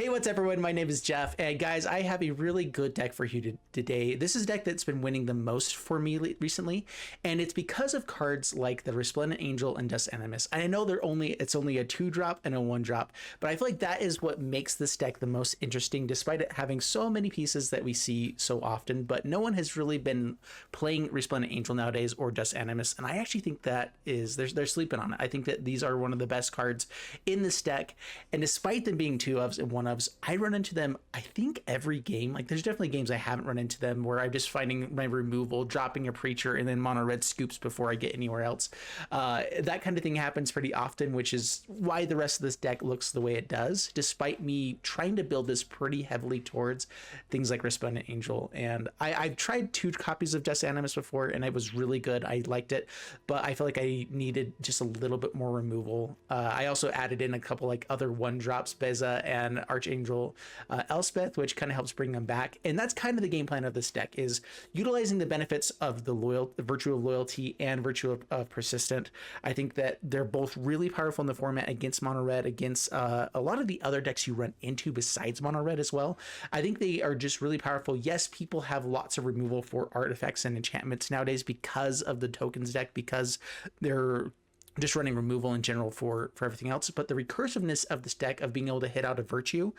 Hey, what's up, everyone? My name is Jeff, and guys, I have a really good deck for you today. This is a deck that's been winning the most for me recently, and it's because of cards like the Resplendent Angel and Dust Animus. I know it's only a 2-drop and a 1-drop, but I feel like that is what makes this deck the most interesting, despite it having so many pieces that we see so often. But no one has really been playing Resplendent Angel nowadays or Dust Animus, and I actually think that is they're sleeping on it. I think that these are one of the best cards in this deck, and despite them being 2-ofs and 1-ofs, I run into them, I think, every game. Like, there's definitely games I haven't run into them where I'm just finding my removal, dropping a Preacher, and then mono red scoops before I get anywhere else. That kind of thing happens pretty often, which is why the rest of this deck looks the way it does, despite me trying to build this pretty heavily towards things like Resplendent Angel. And I've tried 2 copies of Dust Animus before, and it was really good. I liked it, but I feel like I needed just a little bit more removal. I also added in a couple like other 1-drops, Beza and Archangel Elspeth, which kind of helps bring them back. And that's kind of the game plan of this deck, is utilizing the benefits of the virtue of loyalty and virtue of persistent. I think that they're both really powerful in the format against mono red, against a lot of the other decks you run into besides mono red as well. I think they are just really powerful. Yes, people have lots of removal for artifacts and enchantments nowadays because of the tokens deck, because they're just running removal in general for everything else. But the recursiveness of this deck of being able to hit out a virtue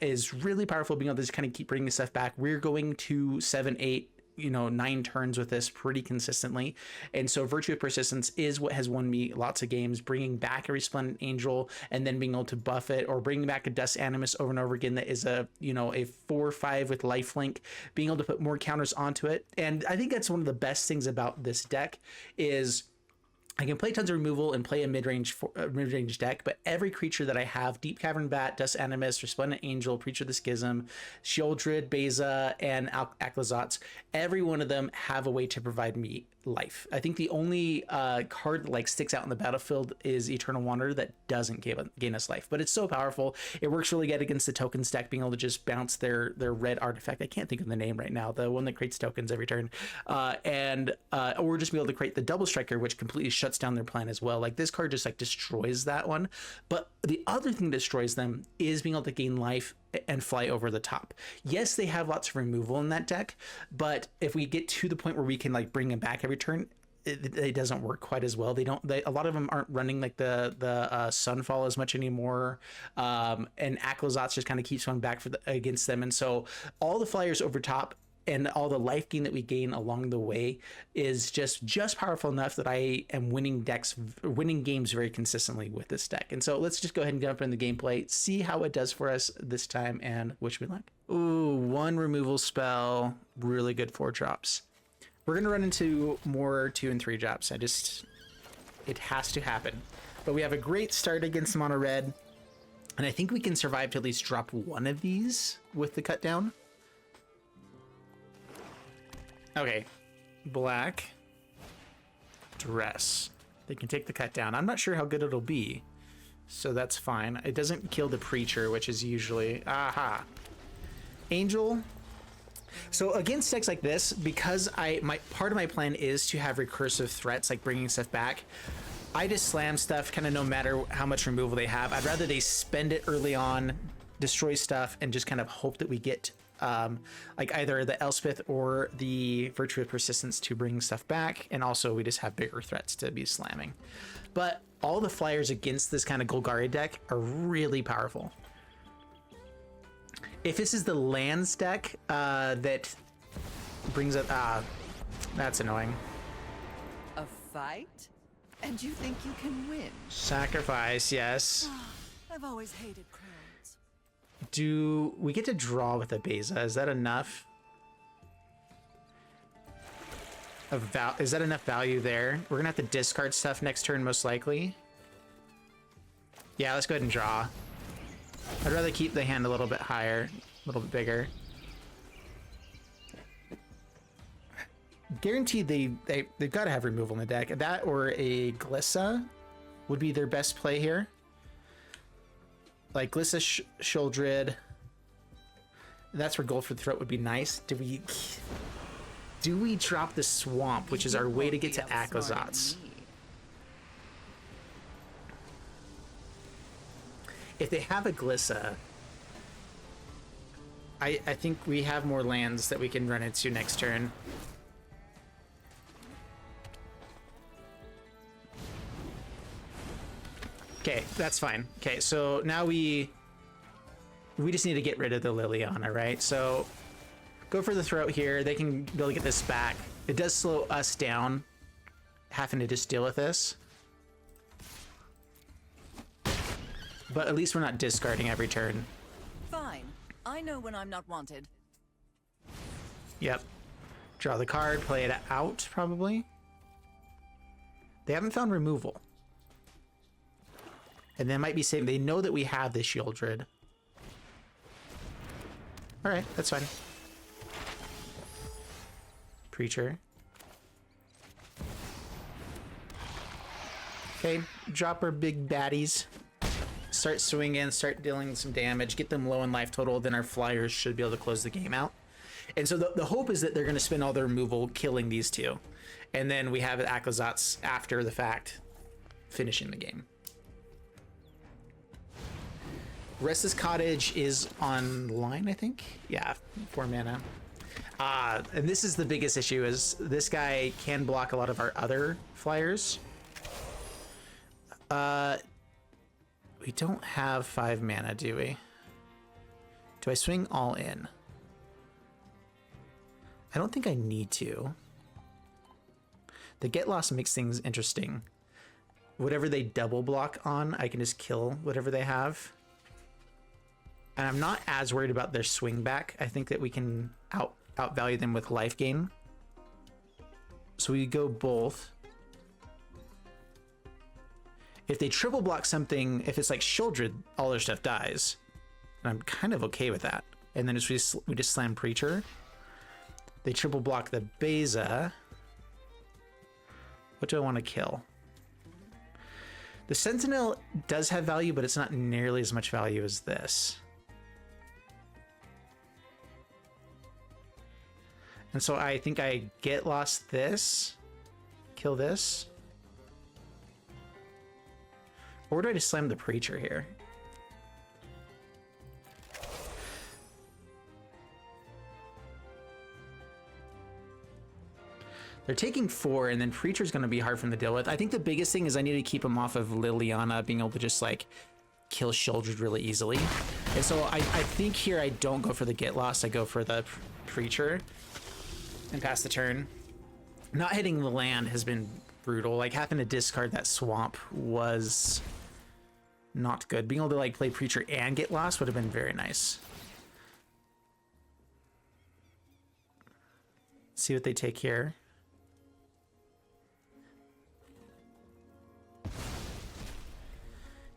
is really powerful, being able to just kind of keep bringing stuff back. We're going to 7, 8, 9 turns with this pretty consistently. And so virtue of persistence is what has won me lots of games, bringing back a Resplendent Angel and then being able to buff it, or bringing back a Dust Animus over and over again that is a 4/5 with lifelink, being able to put more counters onto it. And I think that's one of the best things about this deck is I can play tons of removal and play a mid-range deck, but every creature that I have, Deep-Cavern Bat, Dust Animus, Resplendent Angel, Preacher of the Schism, Sheoldred, Beza, and Aclazotz, every one of them have a way to provide me life. I think the only card that like sticks out in the battlefield is Eternal Wanderer that doesn't gain us life, but it's so powerful. It works really good against the tokens deck, being able to just bounce their red artifact. I can't think of the name right now, the one that creates tokens every turn, or just be able to create the Double Striker, which completely shuts down their plan as well. Like, this card just like destroys that one. But the other thing that destroys them is being able to gain life and fly over the top. Yes, they have lots of removal in that deck, but if we get to the point where we can like bring them back every turn, it doesn't work quite as well. A lot of them aren't running like the Sunfall as much anymore, and Aclazotz just kind of keeps going back against them. And so all the flyers over top and all the life gain that we gain along the way is just powerful enough that I am winning games very consistently with this deck. And so let's just go ahead and jump in the gameplay, see how it does for us this time, and wish me luck. Ooh, 1 removal spell, really good 4-drops. We're gonna run into more 2 and 3 drops. It has to happen. But we have a great start against mono red, and I think we can survive to at least drop 1 of these with the cut down. Okay, black, dress. They can take the cut down. I'm not sure how good it'll be, so that's fine. It doesn't kill the Preacher, which is usually, aha. Angel. So against decks like this, because part of my plan is to have recursive threats, like bringing stuff back, I just slam stuff kind of no matter how much removal they have. I'd rather they spend it early on, destroy stuff, and just kind of hope that we get like either the Elspeth or the Virtue of Persistence to bring stuff back, and also we just have bigger threats to be slamming. But all the flyers against this kind of Golgari deck are really powerful. If this is the lands deck that brings up, that's annoying. A fight? And you think you can win? Sacrifice, yes. I've always hated crowns. Do we get to draw with a Beza? Is that enough? Is that enough value there? We're gonna have to discard stuff next turn, most likely. Yeah, let's go ahead and draw. I'd rather keep the hand a little bit higher, a little bit bigger. Guaranteed they've got to have removal in the deck. That or a Glissa would be their best play here. Like Glissa, Sheoldred. That's where Gold for the Throat would be nice. Do we drop the Swamp, which is our way to get to Aclazotz? If they have a Glissa, I think we have more lands that we can run into next turn. Okay, that's fine. Okay, so now we just need to get rid of the Liliana, right? So go for the throat here. They can be able to get this back. It does slow us down, having to just deal with this. But at least we're not discarding every turn. Fine. I know when I'm not wanted. Yep. Draw the card, play it out, probably. They haven't found removal. And they might be saying they know that we have this Sheoldred. Alright, that's fine. Preacher. Okay, drop our big baddies. Start swinging, start dealing some damage, get them low in life total, then our flyers should be able to close the game out. And so the hope is that they're going to spend all their removal killing these two. And then we have Aclazotz after the fact finishing the game. Restless Cottage is online, I think. Yeah, 4 mana. And this is the biggest issue, is this guy can block a lot of our other flyers. We don't have 5 mana, do we? Do I swing all in? I don't think I need to. The get lost makes things interesting. Whatever they double block on, I can just kill whatever they have. And I'm not as worried about their swing back. I think that we can outvalue them with life gain. So we go both. If they triple block something, if it's like Sheoldred, all their stuff dies. And I'm kind of okay with that. And then we just slam Preacher. They triple block the Beza. What do I want to kill? The Sentinel does have value, but it's not nearly as much value as this. And so I think I get lost this, kill this. Or do I just slam the Preacher here? They're taking 4, and then Preacher's going to be hard for them to deal with. I think the biggest thing is I need to keep them off of Liliana being able to just like kill Sheoldred really easily. And so I think here I don't go for the get lost. I go for the Preacher and pass the turn. Not hitting the land has been brutal. Like having to discard that swamp was not good. Being able to like play Preacher and get lost would have been very nice. See what they take here.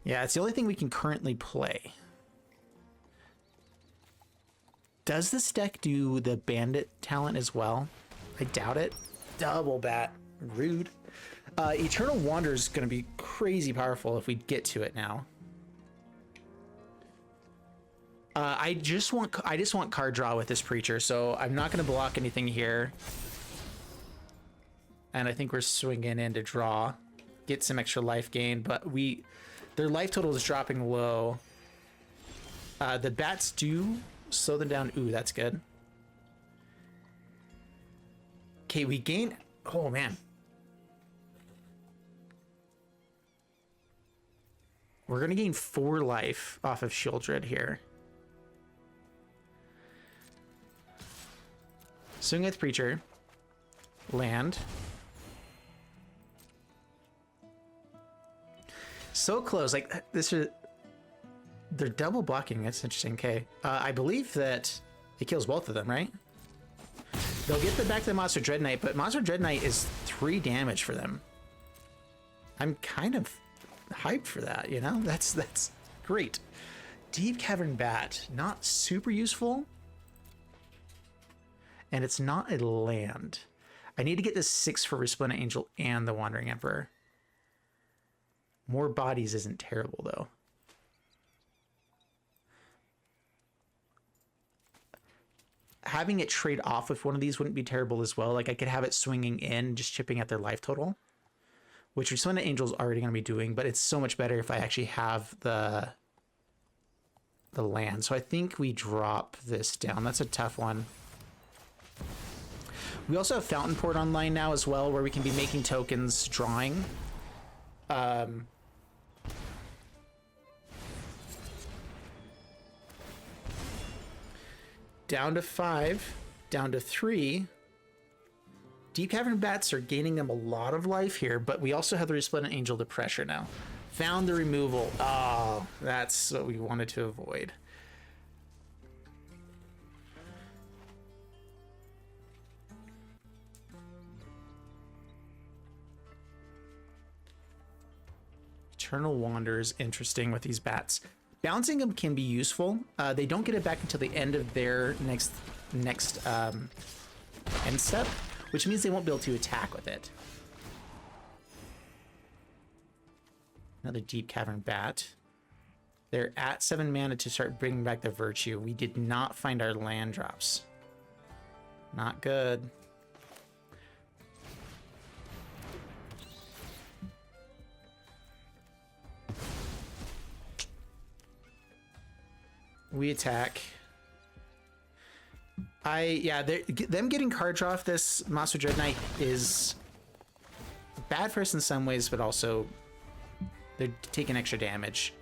Yeah, it's the only thing we can currently play. Does this deck do the Bandit talent as well? I doubt it. Double bat. Rude. Eternal Wander is going to be crazy powerful if we get to it now. I just want card draw with this Preacher, so I'm not going to block anything here. And I think we're swinging in to draw. Get some extra life gain, but their life total is dropping low. The bats do slow them down. Ooh, that's good. Okay, we gain... Oh, man. We're going to gain 4 life off of Sheoldred here. Swing with Preacher. Land. So close. Like, this is... They're double blocking. That's interesting. Okay. I believe that it kills both of them, right? They'll get the back to the Monster Dread Knight, but Monster Dread Knight is 3 damage for them. I'm kind of hyped for that, you know? That's great. Deep-Cavern Bat. Not super useful. And it's not a land. I need to get this 6 for Resplendent Angel and the Wandering Emperor. More bodies isn't terrible, though. Having it trade off with one of these wouldn't be terrible as well. Like, I could have it swinging in, just chipping at their life total, which Resplendent Angel's already going to be doing, but it's so much better if I actually have the the land. So I think we drop this down. That's a tough one. We also have Fountainport online now as well, where we can be making tokens, drawing. Down to 5, down to 3. Deep-Cavern Bats are gaining them a lot of life here, but we also have the Resplendent Angel to pressure now. Found the removal. Oh, that's what we wanted to avoid. Eternal Wander is interesting with these bats. Bouncing them can be useful. They don't get it back until the end of their next end step, which means they won't be able to attack with it. Another Deep-Cavern Bat. They're at 7 mana to start bringing back the Virtue. We did not find our land drops. Not good. We attack. Yeah, them getting card draw off this Monster Dread Knight is bad for us in some ways, but also they're taking extra damage.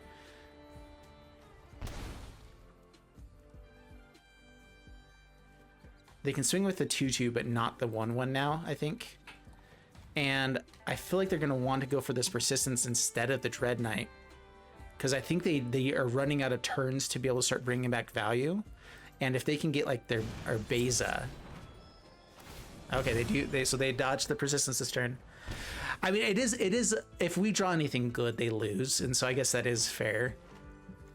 They can swing with the 2/2, but not the 1/1 now, I think. And I feel like they're going to want to go for this Persistence instead of the Dread Knight, because I think they are running out of turns to be able to start bringing back value. And if they can get like their Beza, okay, so they dodge the Persistence this turn. I mean, it is if we draw anything good, they lose, and so I guess that is fair.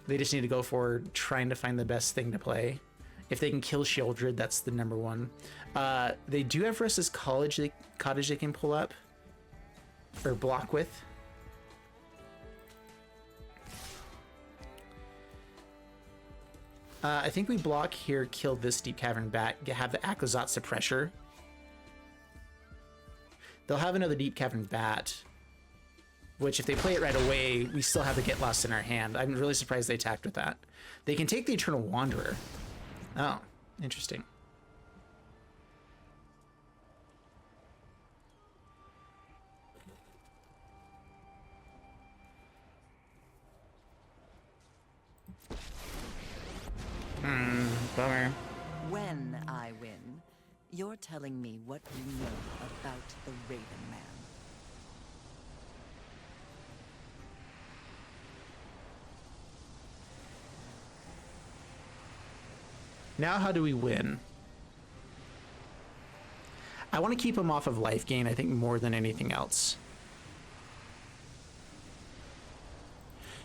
They just need to go for trying to find the best thing to play. If they can kill Sheoldred, that's the number one. They do have Restless Cottage they can pull up or block with. I think we block here, kill this Deep-Cavern Bat, have the Aclazotz to pressure. They'll have another Deep-Cavern Bat, which if they play it right away, we still have the Get Lost in our hand. I'm really surprised they attacked with that. They can take the Eternal Wanderer. Oh, interesting. Bummer. When I win, you're telling me what you know about the Raven Man. Now how do we win? I want to keep him off of life gain, I think, more than anything else.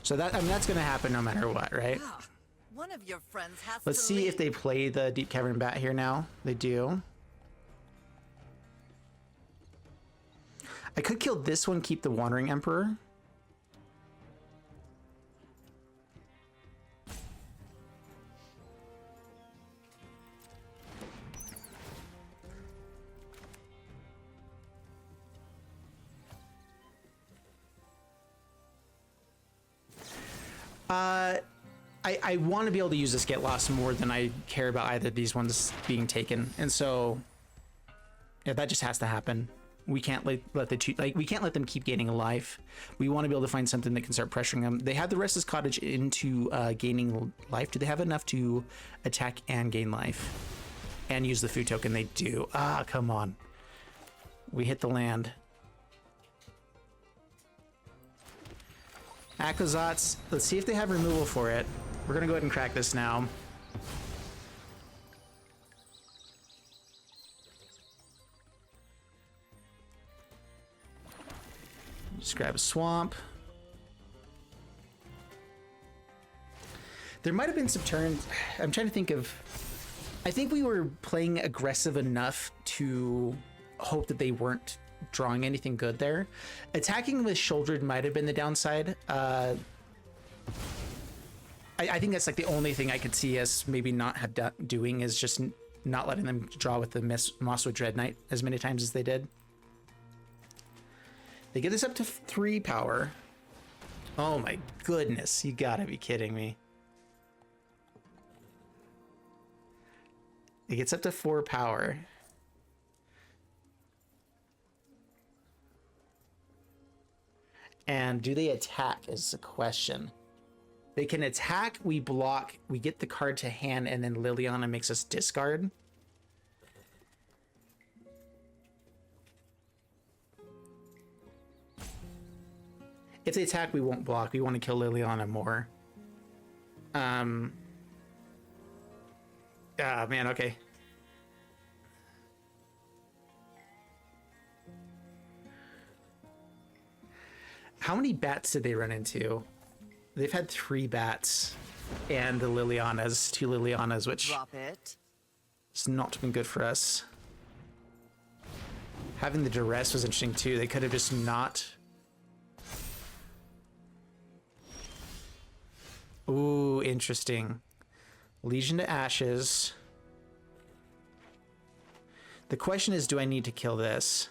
So that, I mean, that's going to happen no matter what, right? One of your friends has Let's see if they play the Deep-Cavern Bat here now. They do. I could kill this one, keep the Wandering Emperor. I want to be able to use this Get Lost more than I care about either of these ones being taken, and so yeah, that just has to happen. We can't let them keep gaining life. We want to be able to find something that can start pressuring them. They have the Restless Cottage into gaining life. Do they have enough to attack and gain life and use the food token? They do. Ah, come on. We hit the land. Aclazotz, let's see if they have removal for it. We're gonna go ahead and crack this now. Just grab a swamp. There might have been some turns. I'm trying to think of. I think we were playing aggressive enough to hope that they weren't drawing anything good there. Attacking with Sheoldred might have been the downside. I think that's like the only thing I could see us maybe not have doing is just not letting them draw with the Mosswood Dread Knight as many times as they did. They get this up to 3 power. Oh my goodness, you gotta be kidding me. It gets up to 4 power. And do they attack is the question. They can attack, we block, we get the card to hand, and then Liliana makes us discard. If they attack, we won't block. We want to kill Liliana more. Ah, man, okay. How many bats did they run into? They've had 3 bats and the Lilianas, 2 Lilianas, which Drop it. has not been good for us. Having the duress was interesting too. They could have just not. Ooh, interesting. Legion to Ashes. The question is, do I need to kill this?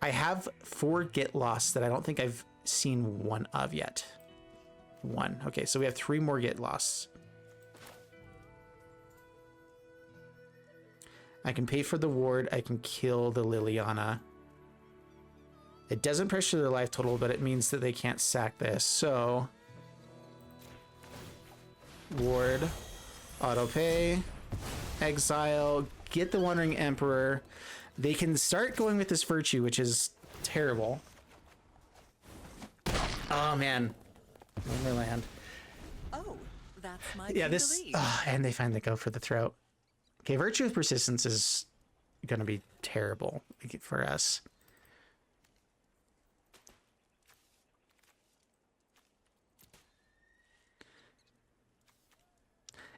I have 4 Get Lost that I don't think I've seen one of yet. 1. Okay, so we have 3 more Get Lost. I can pay for the ward. I can kill the Liliana. It doesn't pressure their life total, but it means that they can't sack this. So, ward, auto pay, exile, get the Wandering Emperor. They can start going with this Virtue, which is terrible. Oh man, Wonderland. Oh, that's my Yeah, this. And they finally go for the throat. Okay, Virtue of Persistence is gonna be terrible for us.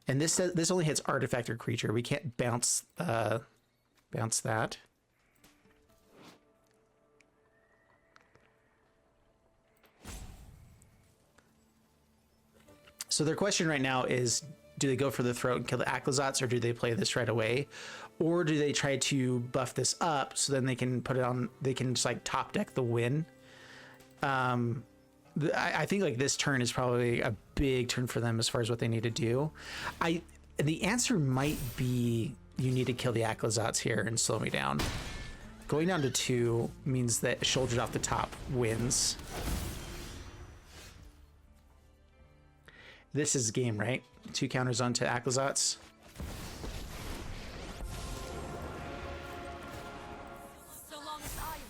And this only hits artifact or creature. We can't bounce that. So their question right now is, do they go for the throat and kill the Aclazotz, or do they play this right away? Or do they try to buff this up so then they can put it on, they can just like top deck the win? I think like this turn is probably a big turn for them as far as what they need to do. The answer might be you need to kill the Aclazotz here and slow me down. Going down to 2 means that Sheoldred off the top wins. This is game, right? 2 counters onto Aclazotz.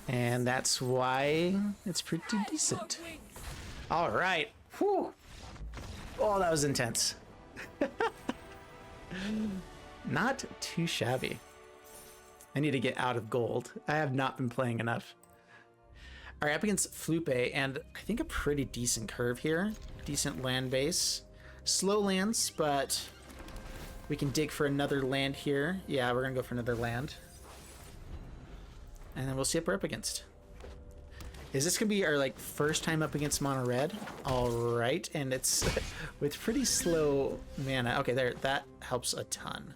And that's why it's pretty decent. All right. Whew. Oh, that was intense. Not too shabby. I need to get out of gold. I have not been playing enough. All right, up against Flupe, and I think a pretty decent curve here. Decent land base. Slow lands, but we can dig for another land here. Yeah, we're gonna go for another land. And then we'll see what we're up against. Is this gonna be our like first time up against mono red? All right, and it's with pretty slow mana. Okay, there, that helps a ton.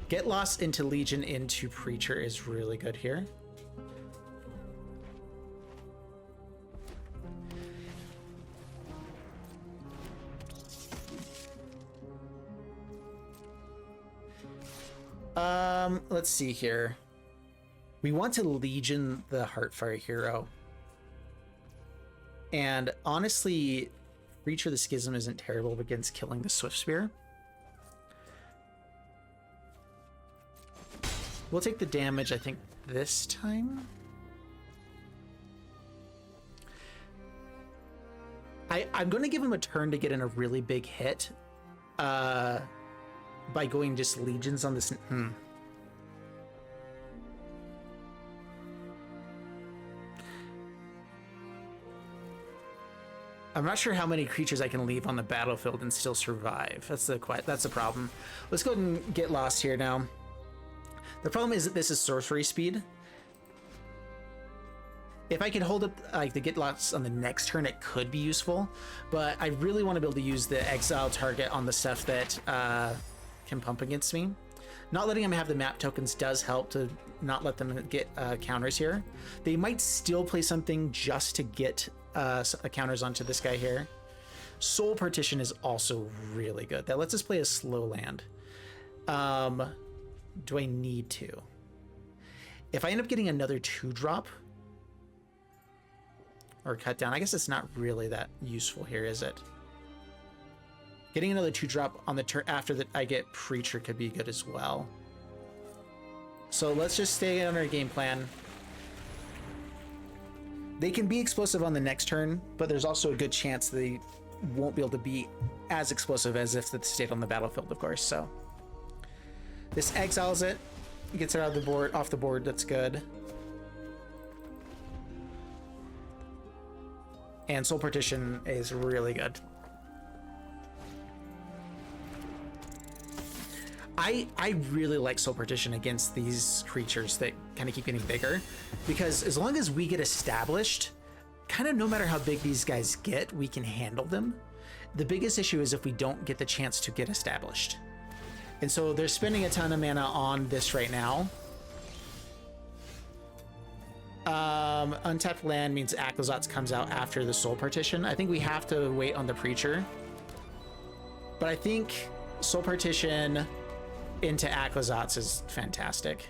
Get Lost into Legion into Preacher is really good here. Let's see here. We want to Legion the Heartfire hero. And honestly, Preacher the Schism isn't terrible against killing the Swift Spear. We'll take the damage, I think, this time. I'm going to give him a turn to get in a really big hit by going just Legions on this. I'm not sure how many creatures I can leave on the battlefield and still survive. That's the problem. Let's go ahead and get lost here now. The problem is that this is sorcery speed. If I could hold up like the get lost on the next turn, it could be useful, but I really want to be able to use the exile target on the stuff that can pump against me. Not letting them have the map tokens does help to not let them get counters here. They might still play something just to get counters onto this guy here, Soul Partition is also really good. That lets us play a slow land. Do I need to? If I end up getting another 2-drop or cut down, I guess it's not really that useful here, is it? Getting another 2-drop on the turn after that I get Preacher could be good as well. So let's just stay on our game plan. They can be explosive on the next turn, but there's also a good chance they won't be able to be as explosive as if they stayed on the battlefield, of course. So this exiles it, gets it out of the board, off the board. That's good. And Soul Partition is really good. I really like Soul Partition against these creatures that kind of keep getting bigger, because as long as we get established, kind of no matter how big these guys get, we can handle them. The biggest issue is if we don't get the chance to get established. And so they're spending a ton of mana on this right now. Untapped land means Aclazotz comes out after the Soul Partition. I think we have to wait on the Preacher. But I think Soul Partition into Aclazotz is fantastic.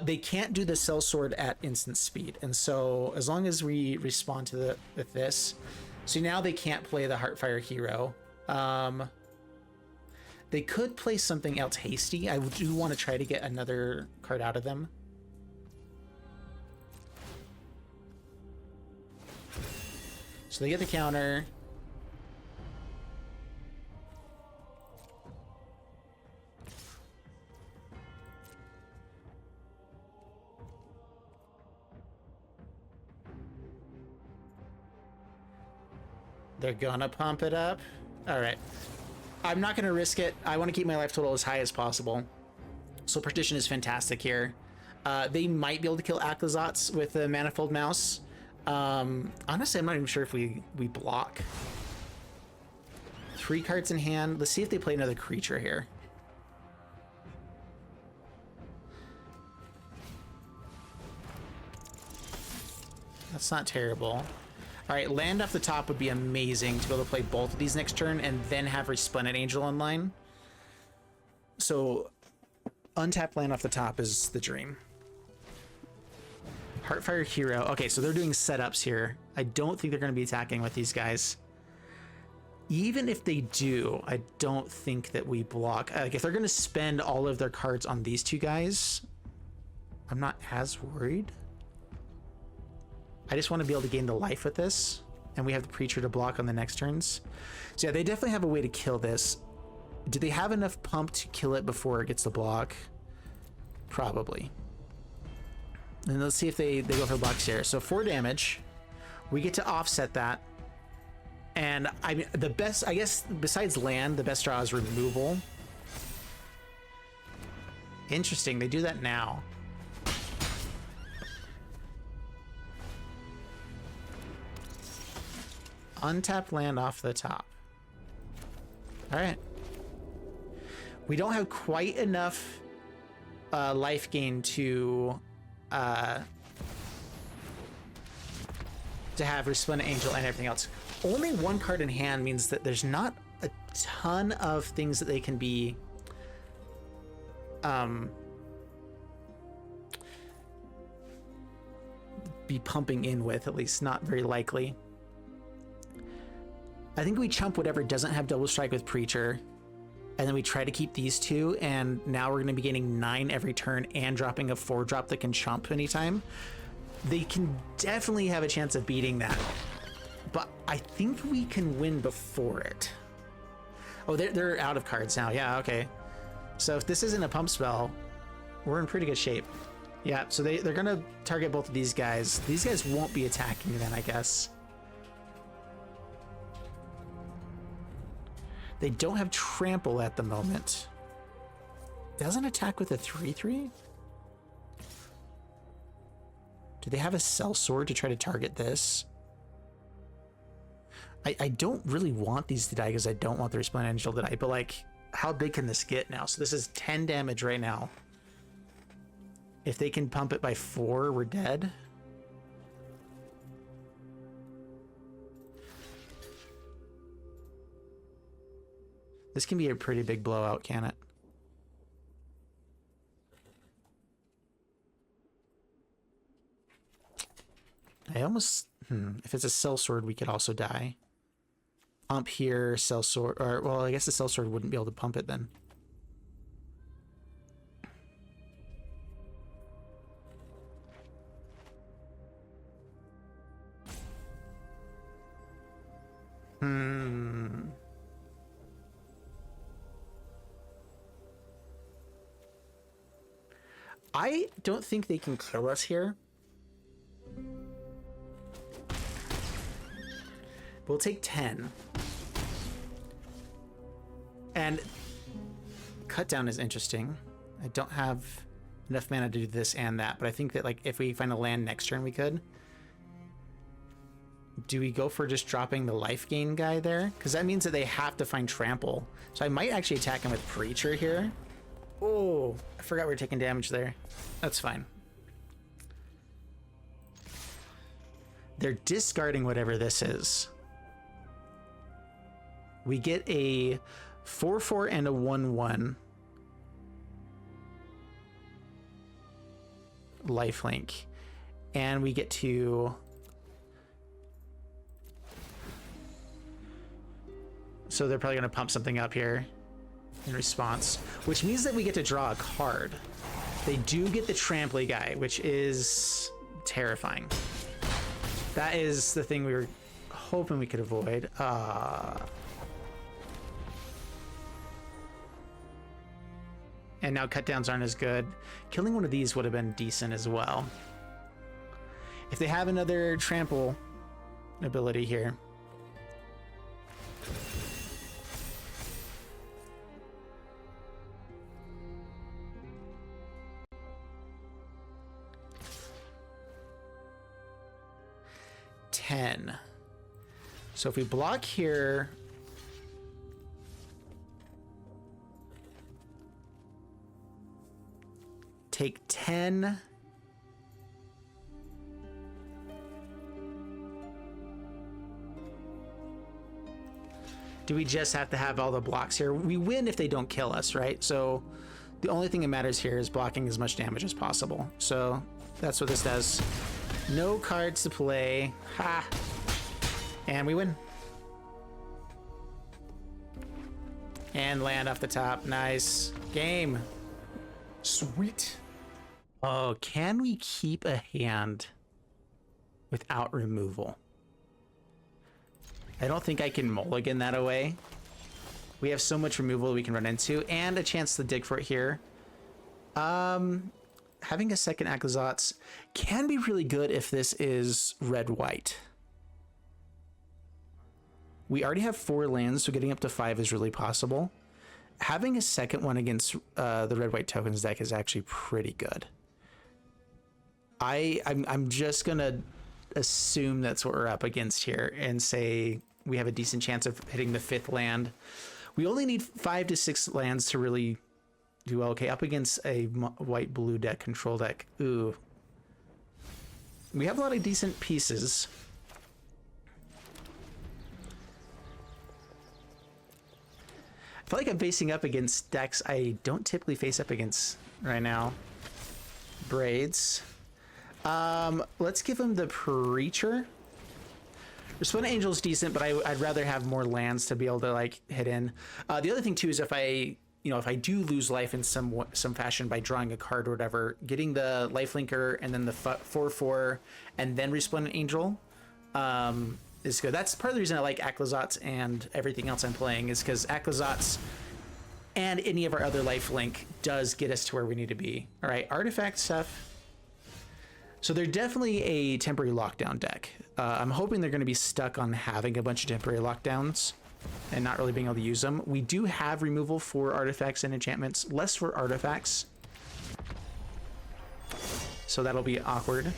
They can't do the Sellsword at instant speed, and so as long as we respond to with this, so now they can't play the Heartfire Hero. They could play something else hasty. I do want to try to get another card out of them. So they get the counter. They're gonna pump it up. All right. I'm not gonna risk it. I want to keep my life total as high as possible. Soul Partition is fantastic here. They might be able to kill Aclazotz with the Manifold Mouse. Honestly, I'm not even sure if we block. 3 cards in hand. Let's see if they play another creature here. That's not terrible. All right, land off the top would be amazing to be able to play both of these next turn and then have Resplendent Angel online. So untapped land off the top is the dream. Heartfire Hero. Okay, so they're doing setups here. I don't think they're going to be attacking with these guys. Even if they do, I don't think that we block. Like, if they're going to spend all of their cards on these 2 guys, I'm not as worried. I just want to be able to gain the life with this, and we have the Preacher to block on the next turns. So yeah, they definitely have a way to kill this. Do they have enough pump to kill it before it gets the block? Probably. And let's see if they go for blocks here. So 4 damage. We get to offset that. And I mean, the best, I guess, besides land, the best draw is removal. Interesting, they do that now. Untapped land off the top. All right. We don't have quite enough life gain to have Resplendent Angel and everything else. Only 1 card in hand means that there's not a ton of things that they can be pumping in with, at least not very likely. I think we chump whatever doesn't have double strike with Preacher, and then we try to keep these 2, and now we're going to be getting 9 every turn and dropping a 4-drop that can chump anytime. They can definitely have a chance of beating that, but I think we can win before it. Oh, they're out of cards now. Yeah, okay. So if this isn't a pump spell, we're in pretty good shape. Yeah, so they're going to target both of these guys. These guys won't be attacking then, I guess. They don't have trample at the moment. Doesn't attack with a 3/3? Do they have a Sellsword to try to target this? I don't really want these to die because I don't want the Resplendent Angel to die, but like, how big can this get now? So this is 10 damage right now. If they can pump it by 4, we're dead. This can be a pretty big blowout, can it? I almost... If it's a sellsword, we could also die. Pump here, sellsword... Or, well, I guess the sellsword wouldn't be able to pump it then. I don't think they can kill us here. We'll take 10. And cut down is interesting. I don't have enough mana to do this and that, but I think that like if we find a land next turn we could. Do we go for just dropping the life gain guy there? Because that means that they have to find trample. So I might actually attack him with Preacher here. Oh, I forgot we were taking damage there. That's fine. They're discarding whatever this is. We get a 4/4 and a 1/1 lifelink. And we get to... So they're probably going to pump something up here in response, which means that we get to draw a card. They do get the Trample guy, which is terrifying. That is the thing we were hoping we could avoid. And now cut downs aren't as good. Killing one of these would have been decent as well. If they have another trample ability here. So if we block here, take 10. Do we just have to have all the blocks here? We win if they don't kill us, right? So the only thing that matters here is blocking as much damage as possible. So that's what this does. No cards to play. Ha! And we win. And land off the top. Nice. Game. Sweet. Oh, can we keep a hand without removal? I don't think I can mulligan that away. We have so much removal we can run into and a chance to dig for it here. Having a second Aclazotz can be really good if this is red-white. We already have 4 lands, so getting up to 5 is really possible. Having a second one against the red-white tokens deck is actually pretty good. I'm just gonna assume that's what we're up against here and say we have a decent chance of hitting the 5th land. We only need 5 to 6 lands to really do well. Okay, up against a white-blue deck, control deck. Ooh. We have a lot of decent pieces. I feel like I'm facing up against decks I don't typically face up against right now. Braids. Let's give him the Preacher. Resplendent Angel's decent, but I'd rather have more lands to be able to like hit in. The other thing too is if I do lose life in some fashion by drawing a card or whatever, getting the lifelinker and then the 4/4 and then Resplendent Angel is good. That's part of the reason I like Aclazotz and everything else I'm playing is because Aclazotz and any of our other lifelink does get us to where we need to be. All right, artifact stuff. So they're definitely a temporary lockdown deck. I'm hoping they're going to be stuck on having a bunch of temporary lockdowns and not really being able to use them. We do have removal for artifacts and enchantments, less for artifacts. So that'll be awkward.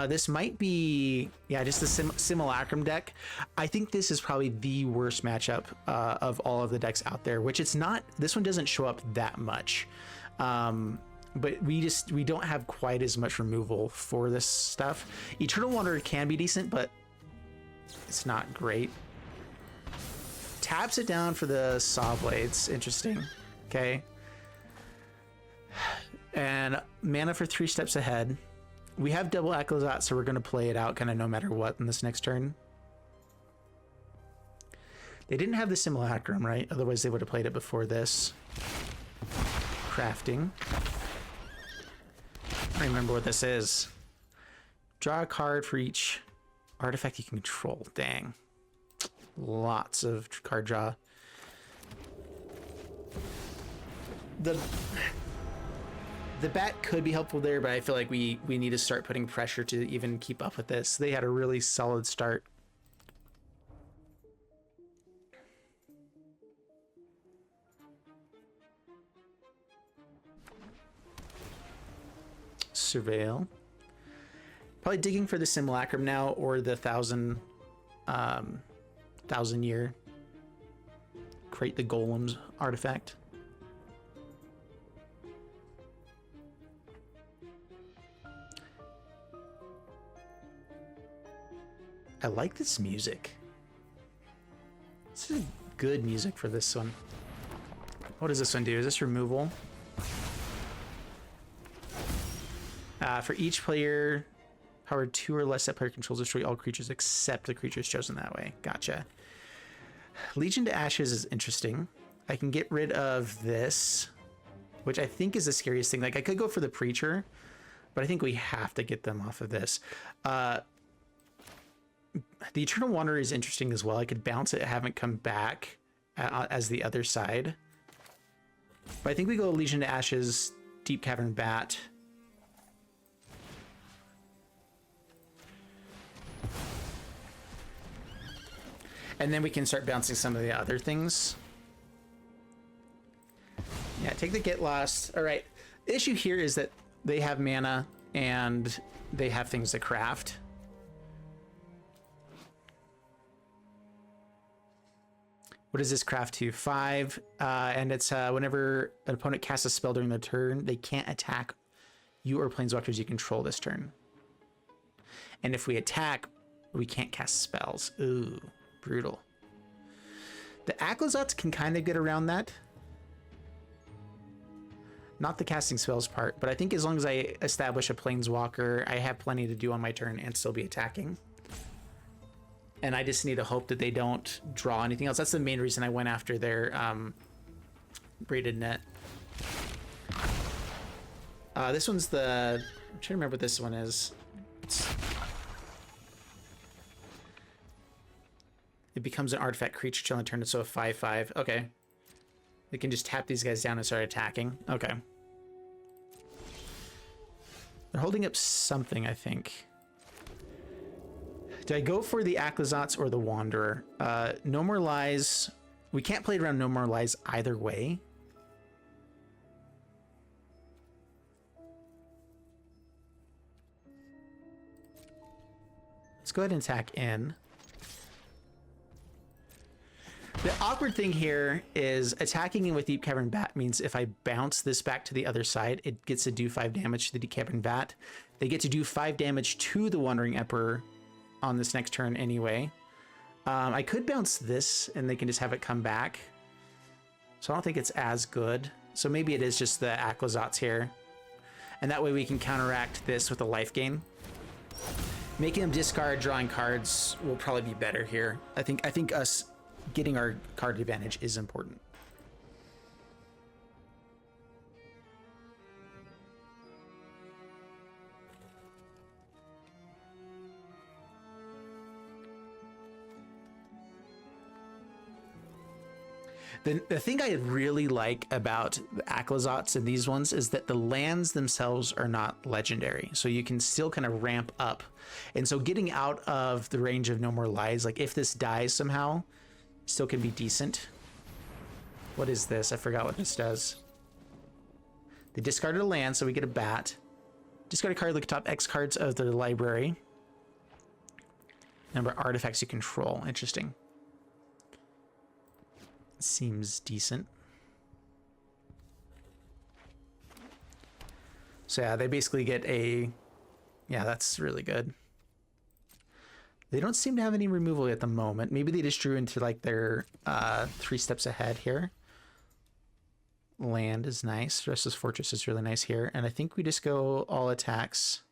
This might be, yeah, just the Simulacrum deck. I think this is probably the worst matchup of all of the decks out there, which it's not, this one doesn't show up that much. But we don't have quite as much removal for this stuff. Eternal Wanderer can be decent, but it's not great. taps it down for the saw blades. Interesting. Okay. And mana for 3 steps ahead. We have double Aclazotz, so we're going to play it out kind of no matter what in this next turn. They didn't have the Simulacrum, right? Otherwise they would have played it before this. Crafting. I don't remember what this is. Draw a card for each artifact you can control. Dang. Lots of card draw. The bat could be helpful there, but I feel like we need to start putting pressure to even keep up with this. They had a really solid start. Surveil. Probably digging for the Simulacrum now, or the 1,000 year. Create the Golems artifact. I like this music. This is good music for this one. What does this one do? Is this removal? For each player, power 2 or less that player controls, destroy all creatures except the creatures chosen that way. Gotcha. Legion to Ashes is interesting. I can get rid of this, which I think is the scariest thing. Like, I could go for the Preacher, but I think we have to get them off of this. The Eternal Wanderer is interesting as well. I could bounce it, have it come back as the other side. But I think we go Legion to Ashes, Deep-Cavern Bat. And then we can start bouncing some of the other things. Yeah, take the Get Lost. All right. The issue here is that they have mana and they have things to craft. What does this craft to? 5. And it's whenever an opponent casts a spell during the turn, they can't attack you or planeswalkers you control this turn. And if we attack, we can't cast spells. Ooh. Brutal. The Aclazotz can kind of get around that. Not the casting spells part, but I think as long as I establish a planeswalker, I have plenty to do on my turn and still be attacking. And I just need to hope that they don't draw anything else. That's the main reason I went after their braided net. This one's the... I'm trying to remember what this one is. It becomes an artifact creature till on turn, so a 5/5. Okay. They can just tap these guys down and start attacking. Okay. They're holding up something, I think. Do I go for the Aclazotz or the Wanderer? No More Lies. We can't play around No More Lies either way. Let's go ahead and attack in. The awkward thing here is attacking in with Deep-Cavern Bat means if I bounce this back to the other side, it gets to do 5 damage to the Deep-Cavern Bat. They get to do 5 damage to the Wandering Emperor on this next turn anyway. I could bounce this and they can just have it come back. So I don't think it's as good. So maybe it is just the Aclazotz here. And that way we can counteract this with a life gain. Making them discard drawing cards will probably be better here. I think us getting our card advantage is important. The thing I really like about the Aclazotz and these ones is that the lands themselves are not legendary. So you can still kind of ramp up. And so getting out of the range of No More Lies, like if this dies somehow, still can be decent. What is this? I forgot what this does. They discarded a land, so we get a bat. Discard a card, look at top X cards of the library. Number of artifacts you control. Interesting. Seems decent. So yeah, they basically get a... Yeah, that's really good. They don't seem to have any removal at the moment. Maybe they just drew into like their 3 steps ahead here. Land is nice. Restless Fortress is really nice here. And I think we just go all attacks.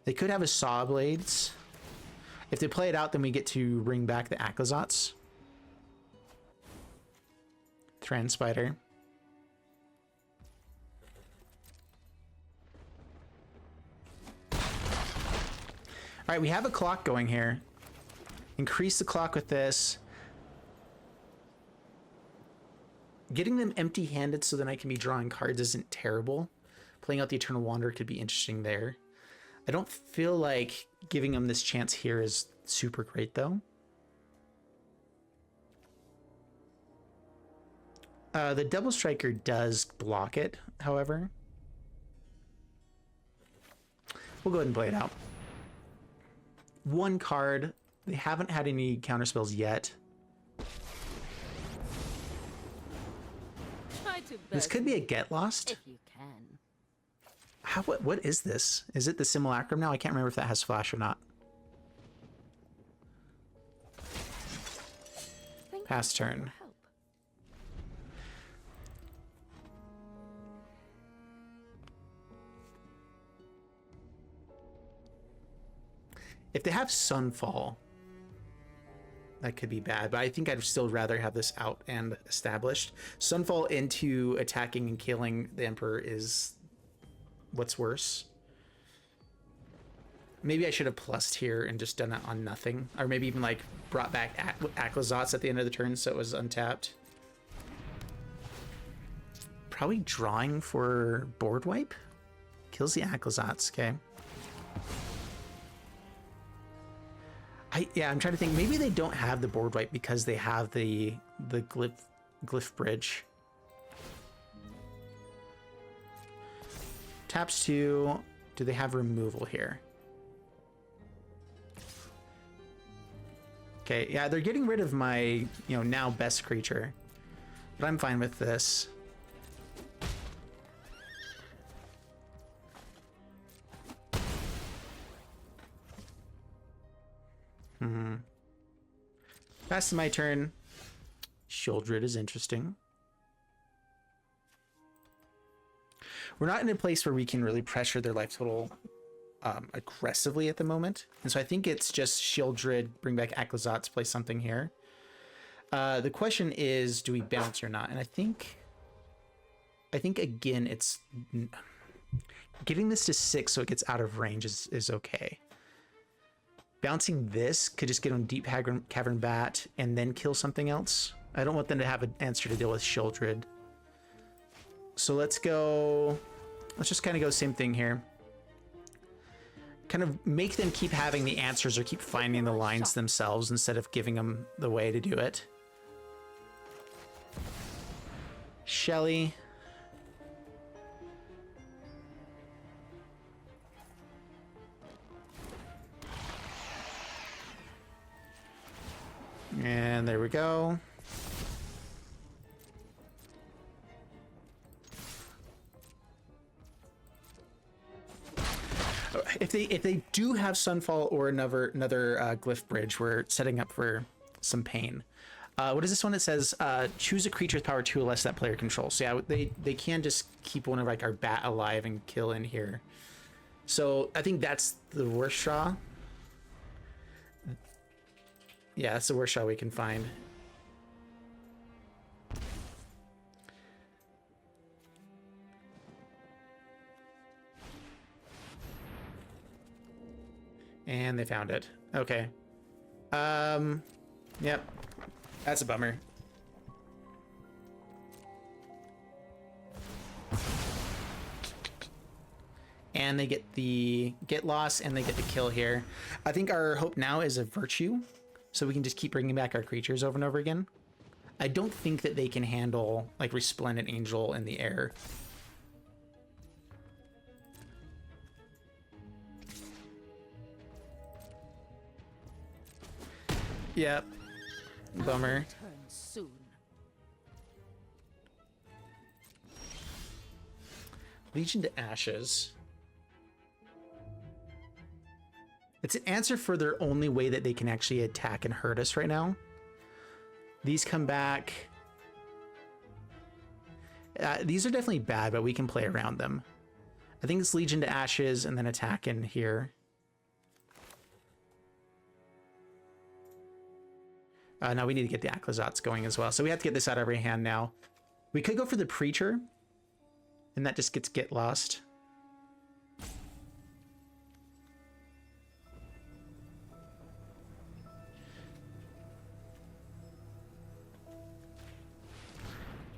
They could have a Saw Blades. If they play it out, then we get to bring back the Aclazotz. Thran Spider. All right, we have a clock going here. Increase the clock with this. Getting them empty-handed so then I can be drawing cards isn't terrible. Playing out the Eternal Wanderer could be interesting there. I don't feel like giving them this chance here is super great, though. The Double Striker does block it, however. We'll go ahead and play it out. 1 card. They haven't had any counterspells yet. This could be a Get Lost. If you can. What is this? Is it the Simulacrum now? I can't remember if that has flash or not. Pass turn. If they have Sunfall, that could be bad, but I think I'd still rather have this out and established. Sunfall into attacking and killing the Emperor is what's worse. Maybe I should have plussed here and just done it on nothing, or maybe even like brought back Aclazotz at the end of the turn so it was untapped. Probably drawing for board wipe. Kills the Aclazotz, okay. I'm trying to think. Maybe they don't have the board wipe because they have the glyph bridge. Taps 2. Do they have removal here? Okay, yeah, they're getting rid of my, now best creature. But I'm fine with this. That's my turn. Sheoldred is interesting. We're not in a place where we can really pressure their life total aggressively at the moment. And so I think it's just Sheoldred, bring back Aclazotz, play something here. The question is, do we bounce or not? And I think again, it's getting this to 6 so it gets out of range is okay. Bouncing this could just get on Deep-Cavern Bat and then kill something else. I don't want them to have an answer to deal with Sheoldred. So let's just kind of go same thing here. Kind of make them keep having the answers or keep finding the lines themselves instead of giving them the way to do it. Shelly. And there we go. If they do have Sunfall or another glyph bridge, we're setting up for some pain. What is this one that says choose a creature with power 2 or less that player controls? So yeah, they can just keep one of like our bat alive and kill in here. So I think that's the worst draw. Yeah, that's the worst shot we can find. And they found it. Okay. Yep. That's a bummer. And they get the get loss and they get the kill here. I think our hope now is a virtue. So we can just keep bringing back our creatures over and over again. I don't think that they can handle like Resplendent Angel in the air. Yep. Bummer. Legion to Ashes. It's an answer for their only way that they can actually attack and hurt us right now. These come back. These are definitely bad, but we can play around them. I think it's Legion to Ashes and then attack in here. Now we need to get the Aclazotz going as well. So we have to get this out of every hand now. We could go for the Preacher, and that just gets Get Lost.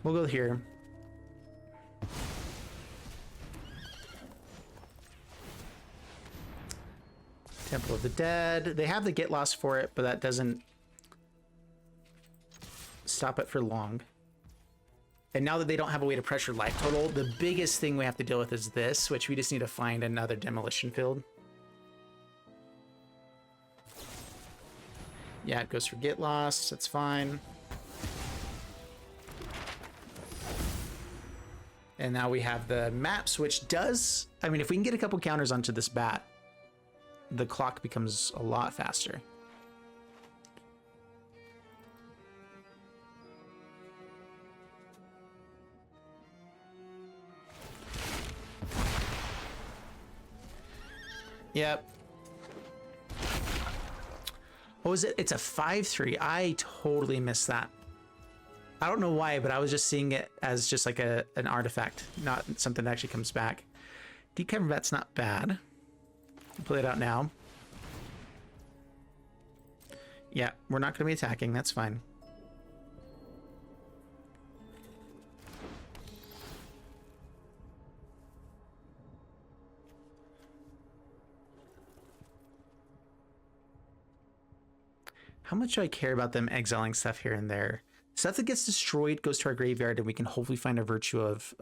We'll go here. Temple of the Dead. They have the Get Lost for it, but that doesn't stop it for long. And now that they don't have a way to pressure life total, the biggest thing we have to deal with is this, which we just need to find another Demolition Field. Yeah, it goes for Get Lost. That's fine. And now we have the maps, which does... I mean, if we can get a couple counters onto this bat, the clock becomes a lot faster. Yep. What was it? It's a 5/3. I totally missed that. I don't know why, but I was just seeing it as just like an artifact, not something that actually comes back. Deep-Cavern Bat's not bad. Play it out now. Yeah, we're not going to be attacking. That's fine. How much do I care about them exiling stuff here and there? Stuff that gets destroyed goes to our graveyard, and we can hopefully find a virtue of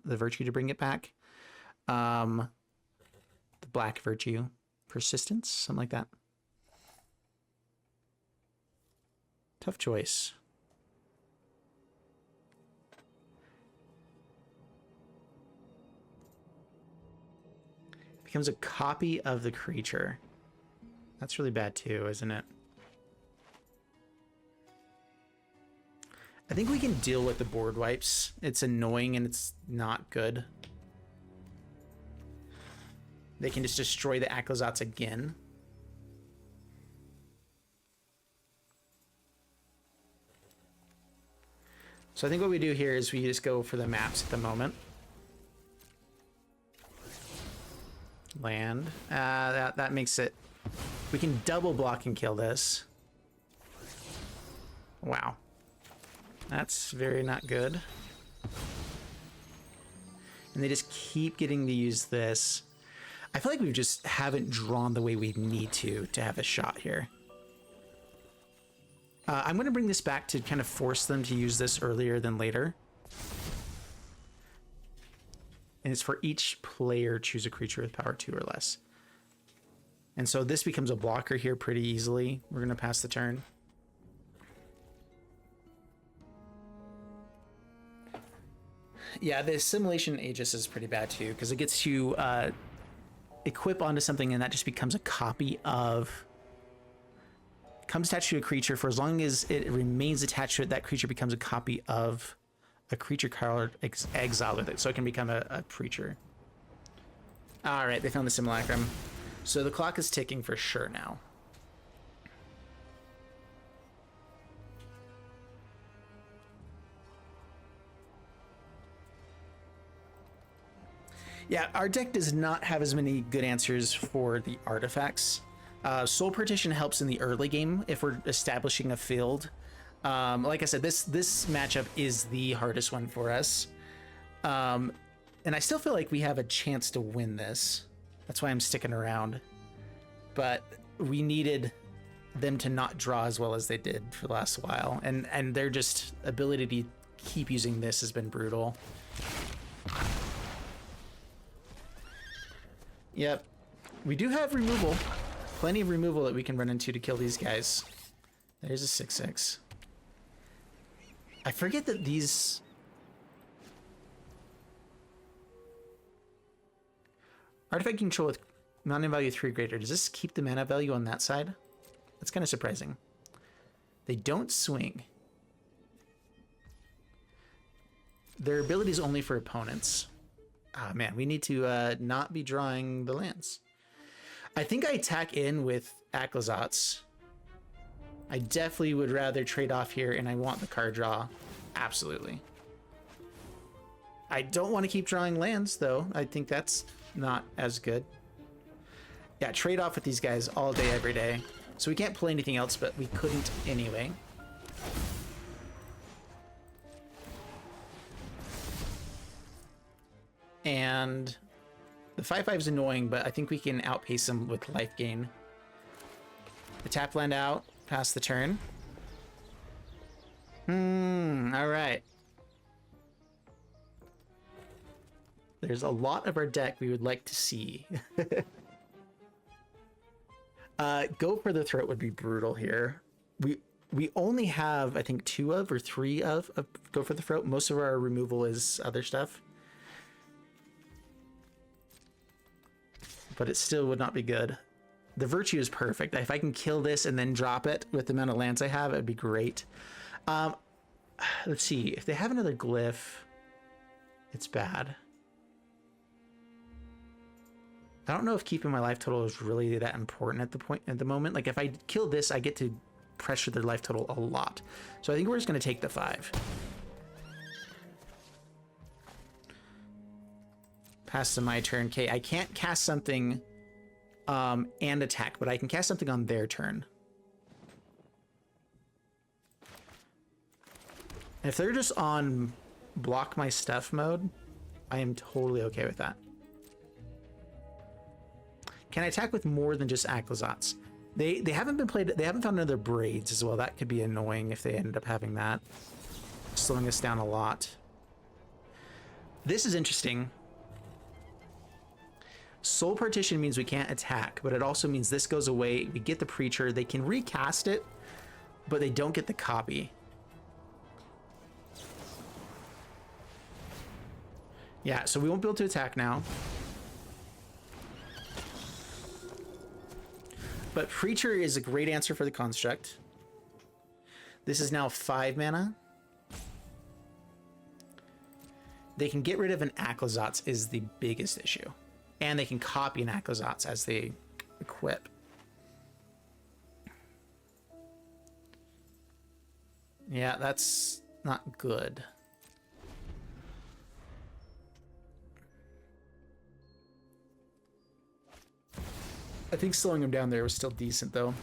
the virtue to bring it back. The black virtue, persistence, something like that. Tough choice. Becomes a copy of the creature. That's really bad too, isn't it? I think we can deal with the board wipes. It's annoying and it's not good. They can just destroy the Aclazotz again. So I think what we do here is we just go for the maps at the moment. Land. That makes it... We can double block and kill this. Wow. That's very not good. And they just keep getting to use this. I feel like we just haven't drawn the way we need to have a shot here. I'm going to bring this back to kind of force them to use this earlier than later. And it's for each player, choose a creature with power 2 or less. And so this becomes a blocker here pretty easily. We're going to pass the turn. Yeah, the Assimilation Aegis is pretty bad too, because it gets you equip onto something and that just becomes a copy of... Comes attached to a creature. For as long as it remains attached to it, that creature becomes a copy of a creature card exiled with it, so it can become a preacher. All right, they found the Simulacrum. So the clock is ticking for sure now. Yeah, our deck does not have as many good answers for the artifacts. Soul Partition helps in the early game if we're establishing a field. Like I said, this matchup is the hardest one for us. And I still feel like we have a chance to win this. That's why I'm sticking around. But we needed them to not draw as well as they did for the last while. And their just ability to keep using this has been brutal. Yep. We do have removal. Plenty of removal that we can run into to kill these guys. There's a 6/6. I forget that these... Artifact control with Mana value 3 greater. Does this keep the mana value on that side? That's kind of surprising. They don't swing. Their ability is only for opponents. Ah, man, we need to not be drawing the lands. I think I attack in with Aclazotz. I definitely would rather trade off here, and I want the card draw. Absolutely. I don't want to keep drawing lands, though. I think that's not as good. Yeah, trade off with these guys all day, every day. So we can't play anything else, but we couldn't anyway. And the 5/5 is annoying, but I think we can outpace them with life gain. The tap land out, pass the turn. All right. There's a lot of our deck we would like to see. Go for the throat would be brutal here. We only have, I think, 2 of or 3 of go for the throat. Most of our removal is other stuff. But it still would not be good. The virtue is perfect. If I can kill this and then drop it with the amount of lands I have, it'd be great. Let's see. If they have another glyph, it's bad. I don't know if keeping my life total is really that important at the moment. Like if I kill this, I get to pressure their life total a lot. So I think we're just going to take the 5. Pass to my turn. Okay, I can't cast something and attack, but I can cast something on their turn. And if they're just on block my stuff mode, I am totally okay with that. Can I attack with more than just Aclazotz? They haven't been played. They haven't found another braids as well. That could be annoying if they ended up having that, slowing us down a lot. This is interesting. Soul Partition means we can't attack, but it also means this goes away. We get the Preacher. They can recast it, but they don't get the copy. Yeah, so we won't be able to attack now. But Preacher is a great answer for the construct. This is now 5 mana. They can get rid of an Aclazotz is the biggest issue. And they can copy an Aclazotz as they equip. Yeah, that's not good. I think slowing him down there was still decent, though.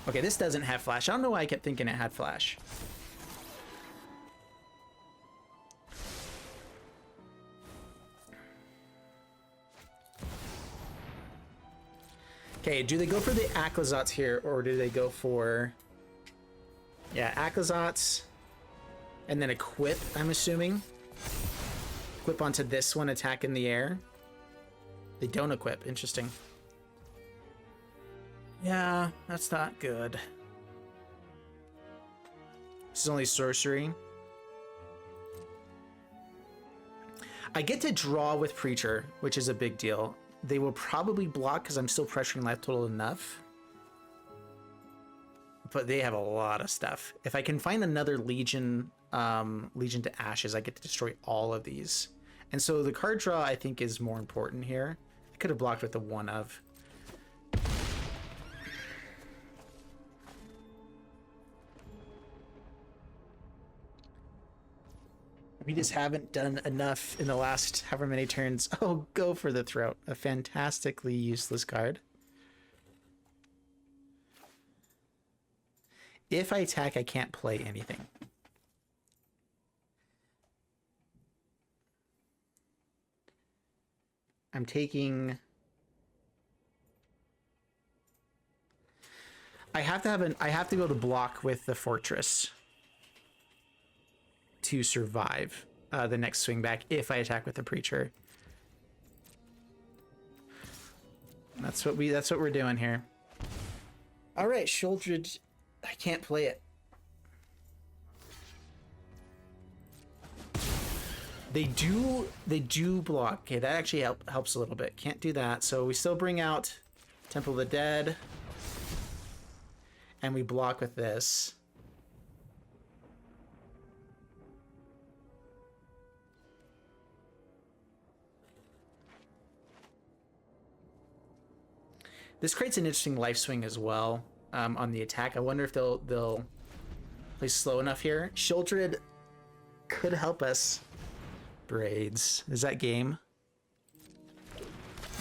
Okay, this doesn't have flash. I don't know why I kept thinking it had flash. Okay, do they go for the Aclazotz here, or do they go for... Yeah, Aclazotz, and then equip, I'm assuming. Equip onto this one, attack in the air. They don't equip. Interesting. Yeah, that's not good. This is only sorcery. I get to draw with Preacher, which is a big deal. They will probably block because I'm still pressuring life total enough. But they have a lot of stuff. If I can find another Legion, Legion to Ashes, I get to destroy all of these. And so the card draw, I think, is more important here. I could have blocked with the 1 of. We just haven't done enough in the last however many turns. Oh, go for the throat. A fantastically useless card. If I attack, I can't play anything. I'm taking... I have to be able to block with the Fortress to survive the next swing back if I attack with the Preacher. That's what we're doing here. All right, Sheoldred, I can't play it. They do block. Okay, that actually helps a little bit. Can't do that. So we still bring out Temple of the Dead. And we block with this. This creates an interesting life swing as well on the attack. I wonder if they'll play slow enough here. Sheoldred could help us. Braids. Is that game?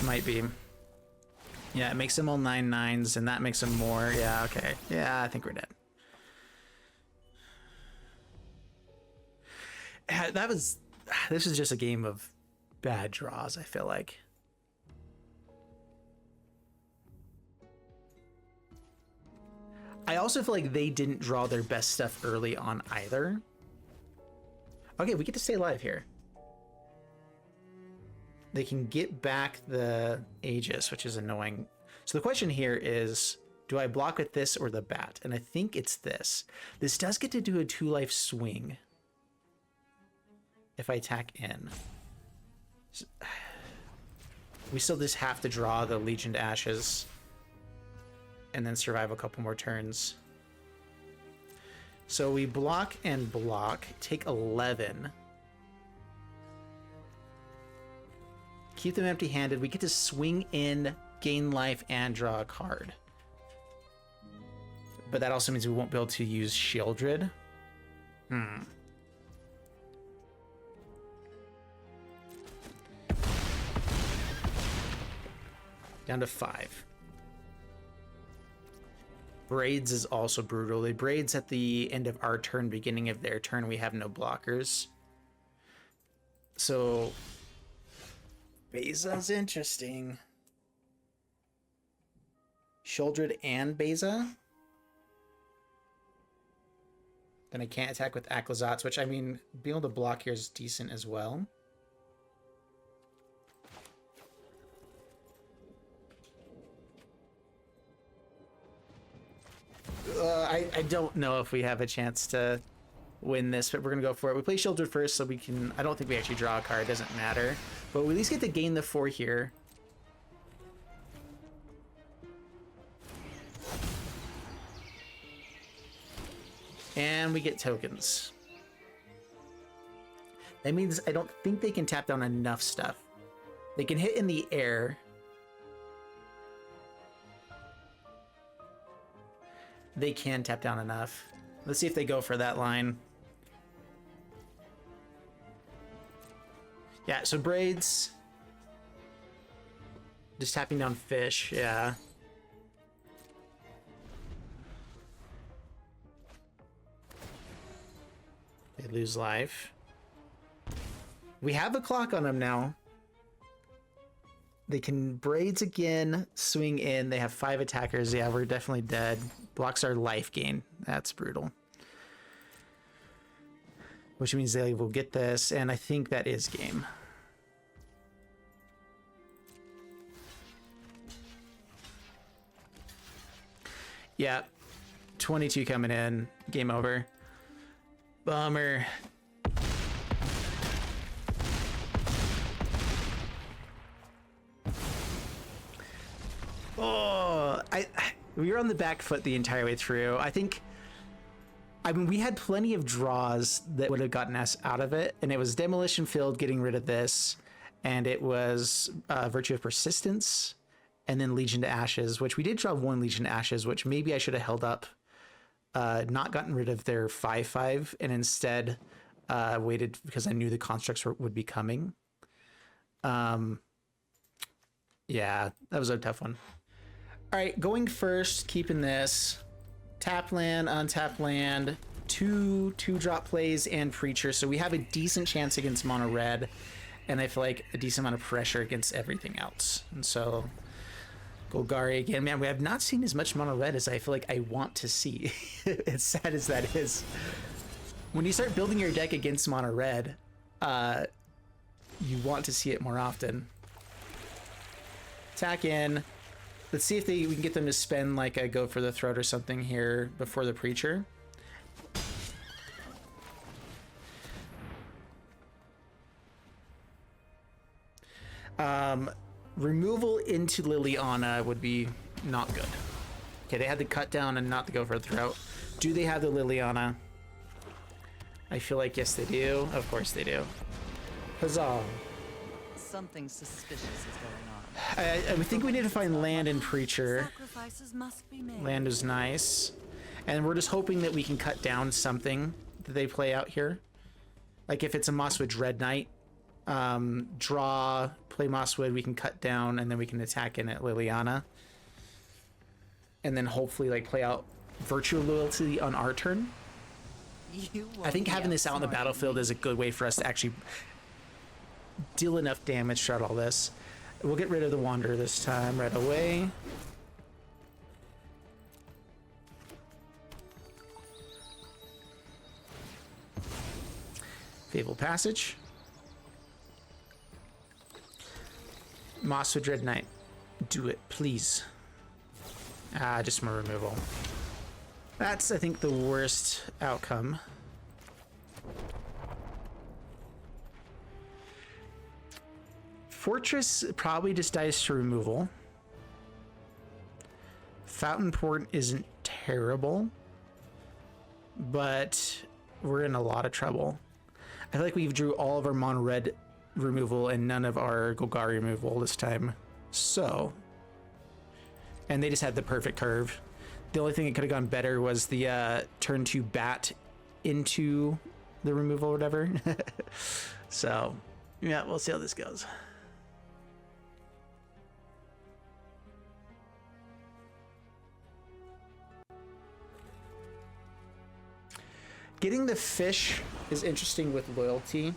Might be. Yeah, it makes them all 9/9s, and that makes them more. Yeah, okay. Yeah, I think we're dead. This is just a game of bad draws, I feel like. I also feel like they didn't draw their best stuff early on either. Okay, we get to stay alive here. They can get back the Aegis, which is annoying. So the question here is, do I block with this or the bat? And I think it's this. This does get to do a 2-life swing if I attack in. We still just have to draw the Legioned Ashes and then survive a couple more turns. So we block and block, take 11. Keep them empty-handed. We get to swing in, gain life, and draw a card. But that also means we won't be able to use Sheoldred. Down to 5. Braids is also brutal. They braids at the end of our turn, beginning of their turn. We have no blockers. So Beza's interesting. Sheoldred and Beza. Then I can't attack with Aclazotz, which, I mean, being able to block here is decent as well. I don't know if we have a chance to win this, but we're going to go for it. We play Sheoldred first, so we can... I don't think we actually draw a card. It doesn't matter. But we at least get to gain the 4 here. And we get tokens. That means I don't think they can tap down enough stuff. They can hit in the air. They can tap down enough. Let's see if they go for that line. Yeah, so braids. Just tapping down fish, yeah. They lose life. We have a clock on them now. They can braids again, swing in. They have 5 attackers. Yeah, we're definitely dead. Blocks our life gain. That's brutal. Which means they will get this, and I think that is game. Yeah, 22 coming in. Game over. Bummer. Oh, we were on the back foot the entire way through. I mean, we had plenty of draws that would have gotten us out of it, and it was Demolition Field getting rid of this, and it was Virtue of Persistence, and then Legion to Ashes, which we did draw 1 Legion to Ashes, which maybe I should have held up, not gotten rid of their 5/5, and instead waited because I knew the constructs would be coming. Yeah, that was a tough one. All right, going first, keeping this. Tap land, untap land, 2 2-drop plays, and Preacher. So we have a decent chance against mono red, and I feel like a decent amount of pressure against everything else. And so Golgari again. Man, we have not seen as much mono red as I feel like I want to see. As sad as that is. When you start building your deck against mono red, you want to see it more often. Attack in. Let's see if we can get them to spend like a Go for the Throat or something here before the Preacher. Removal into Liliana would be not good. Okay, they had to cut down and not to go for a throat. Do they have the Liliana? I feel like yes they do. Of course they do. Huzzah. Something suspicious is going on. I think we need to find land and Preacher. Sacrifices must be made. Land is nice. And we're just hoping that we can cut down something that they play out here. Like if it's a Mosswood Dread Knight, draw, play Mosswood, we can cut down, and then we can attack in at Liliana. And then hopefully like play out Virtue of Loyalty on our turn. I think having this out on the battlefield is a good way for us to actually deal enough damage throughout all this. We'll get rid of the Wanderer this time right away. Fabled Passage. Mosswood Dread Knight. Do it, please. Just more removal. That's, I think, the worst outcome. Fortress probably just dies to removal. Fountainport isn't terrible, but we're in a lot of trouble. I feel like we've drew all of our mono red removal and none of our Golgari removal this time. So, and they just had the perfect curve. The only thing that could have gone better was the turn 2 bat into the removal or whatever. So, yeah, we'll see how this goes. Getting the fish is interesting with loyalty.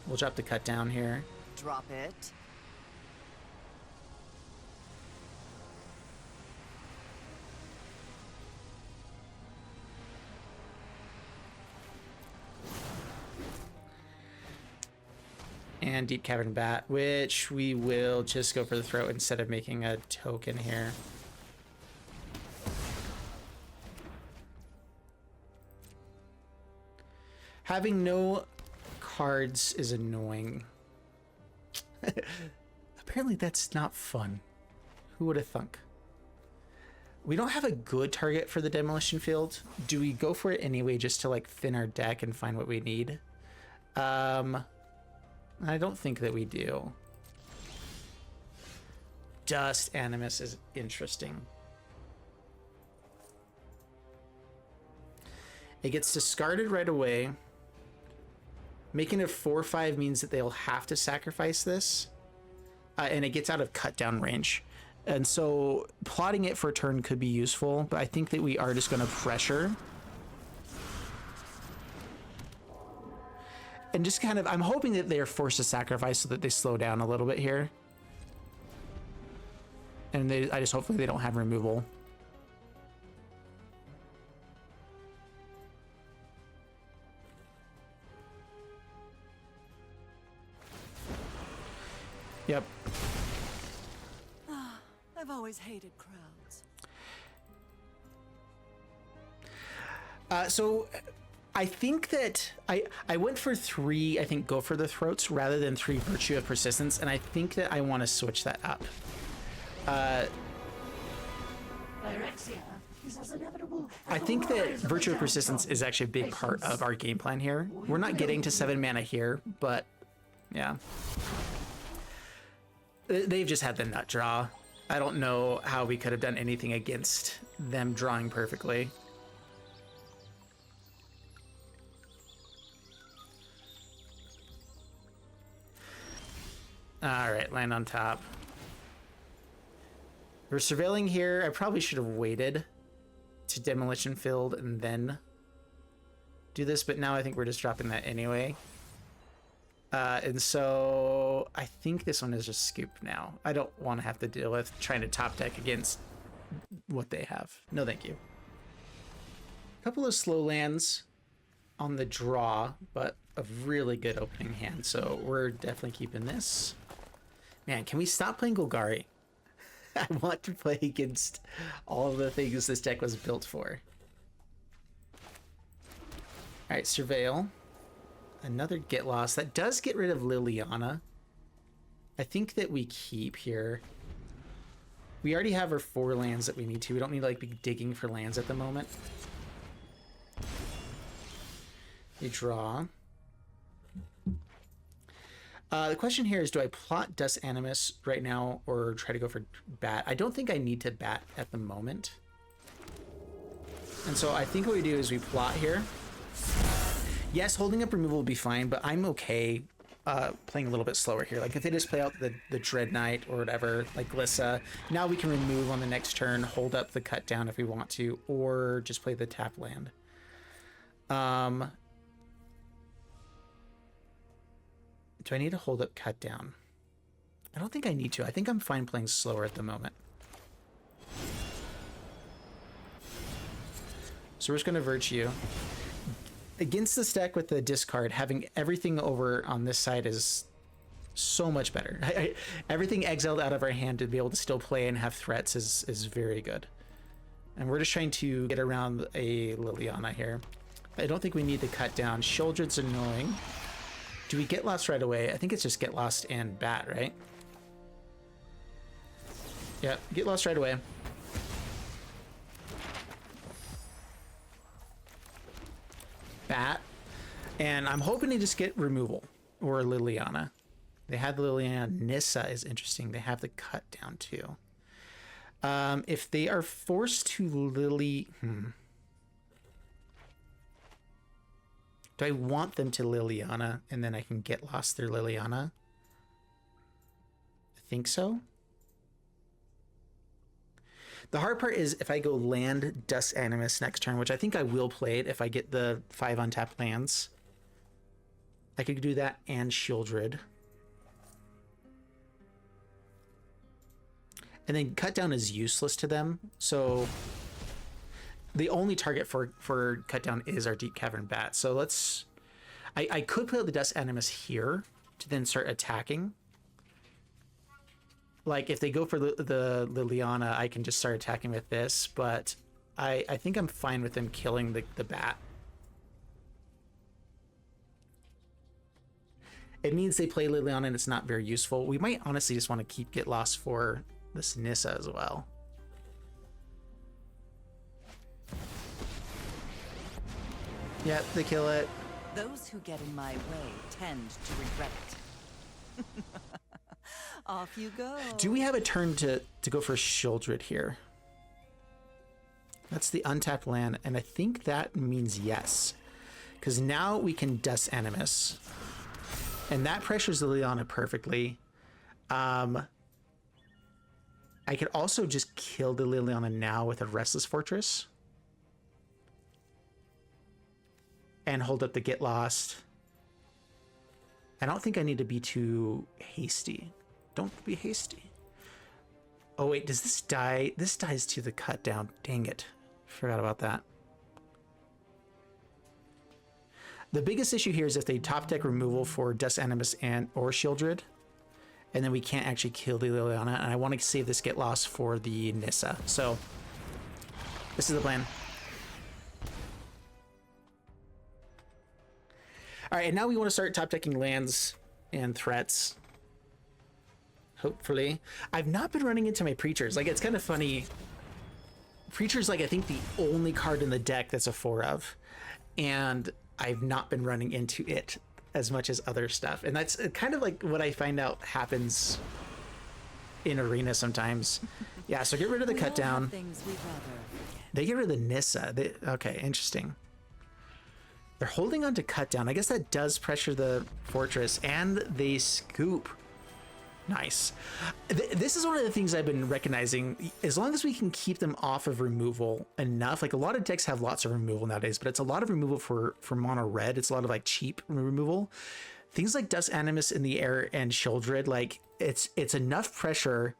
We'll drop the cut down here. Drop it. And Deep-Cavern Bat, which we will just go for the throat instead of making a token here. Having no cards is annoying. Apparently that's not fun. Who would have thunk? We don't have a good target for the Demolition Field. Do we go for it anyway just to like thin our deck and find what we need? I don't think that we do. Dust Animus is interesting. It gets discarded right away. Making it 4/5 means that they'll have to sacrifice this. And it gets out of cut down range. And so plotting it for a turn could be useful, but I think that we are just going to pressure. And just kind of, I'm hoping that they are forced to sacrifice so that they slow down a little bit here. And I just hopefully they don't have removal. Yep. I've always hated crowds. So I think that I went for 3, I think, go for the throats rather than 3 Virtue of Persistence, and I think that I want to switch that up. I think that Virtue of Persistence is actually a big part of our game plan here. We're not getting to 7 mana here, but yeah. They've just had the nut draw. I don't know how we could have done anything against them drawing perfectly. All right, land on top. We're surveilling here. I probably should have waited to Demolition Field and then do this, but now I think we're just dropping that anyway. And so I think this one is just scooped now. I don't want to have to deal with trying to top deck against what they have. No, thank you. A couple of slow lands on the draw, but a really good opening hand. So we're definitely keeping this. Man, can we stop playing Golgari? I want to play against all of the things this deck was built for. All right, Surveil. Another Get Lost. That does get rid of Liliana. I think that we keep here. We already have our 4 lands that we need to. We don't need to like be digging for lands at the moment. You draw. The question here is, do I plot Dust Animus right now or try to go for Bat? I don't think I need to Bat at the moment. And so I think what we do is we plot here. Yes, holding up removal will be fine, but I'm okay playing a little bit slower here. Like if they just play out the Dread Knight or whatever, like Glissa, now we can remove on the next turn, hold up the cut down if we want to, or just play the tap land. Do I need to hold up cut down? I don't think I need to. I think I'm fine playing slower at the moment. So we're just going to Virtue. Against this deck with the discard, having everything over on this side is so much better. Everything exiled out of our hand to be able to still play and have threats is very good. And we're just trying to get around a Liliana here. I don't think we need to cut down. Sheoldred's annoying. Do we get lost right away? I think it's just get lost and Bat, right? Yeah, get lost right away. Bat. And I'm hoping to just get removal or Liliana. They had Liliana. Nissa is interesting. They have the cut down too. If they are forced to Lily... Do I want them to Liliana and then I can get lost through Liliana? I think so. The hard part is if I go land Dust Animus next turn, which I think I will play it if I get the 5 untapped lands. I could do that and Sheoldred. And then cut down is useless to them, so the only target for cut down is our Deep-Cavern Bat. So let's... I could play the Dust Animus here to then start attacking. Like, if they go for the Liliana, I can just start attacking with this, but I think I'm fine with them killing the Bat. It means they play Liliana and it's not very useful. We might honestly just want to get lost for this Nissa as well. Yep, they kill it. Those who get in my way tend to regret it. Off you go. Do we have a turn to go for Sheoldred here? That's the untapped land, and I think that means yes. Because now we can Dust Animus. And that pressures the Liliana perfectly. I could also just kill the Liliana now with a Restless Fortress. And hold up the Get Lost. I don't think I need to be too hasty. Don't be hasty. Oh wait, does this die? This dies to the cut down. Dang it. Forgot about that. The biggest issue here is if they top deck removal for Dust Animus or Sheoldred, and then we can't actually kill the Liliana, and I want to save this Get Lost for the Nissa. So this is the plan. All right, and now we want to start top decking lands and threats. Hopefully. I've not been running into my Preachers. Like, it's kind of funny. Preacher's like, I think the only card in the deck that's a 4 of. And I've not been running into it as much as other stuff. And that's kind of like what I find out happens in Arena sometimes. Yeah, so get rid of the cut down. They get rid of the Nissa. Okay, interesting. They're holding on to cut down. I guess that does pressure the fortress, and they scoop. Nice. This is one of the things I've been recognizing. As long as we can keep them off of removal enough, like a lot of decks have lots of removal nowadays, but it's a lot of removal for mono red. It's a lot of like cheap removal. Things like Dust Animus in the air and Sheoldred, like it's enough pressure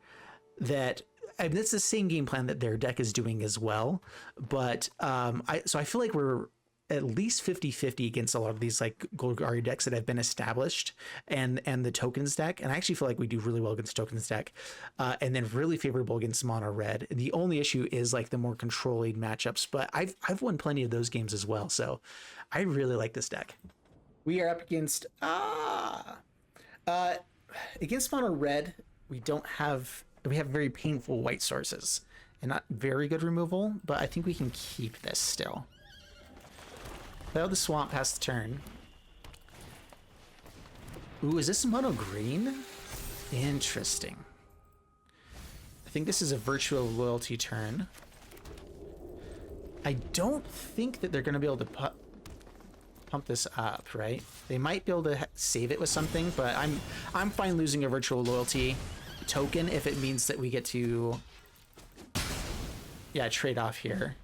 that it's the same game plan that their deck is doing as well. But so I feel like we're at least 50-50 against a lot of these like Golgari decks that have been established and the tokens deck. And I actually feel like we do really well against tokens deck, and then really favorable against mono red. The only issue is like the more controlling matchups, but I've won plenty of those games as well. So I really like this deck. We are up against against mono red, we have very painful white sources and not very good removal, but I think we can keep this still. Play out the swamp past the turn. Ooh, is this mono green? Interesting. I think this is a Virtue of Loyalty turn. I don't think that they're going to be able to pump this up, right? They might be able to save it with something, but I'm fine losing a Virtual Loyalty token if it means that we get to, yeah, trade off here.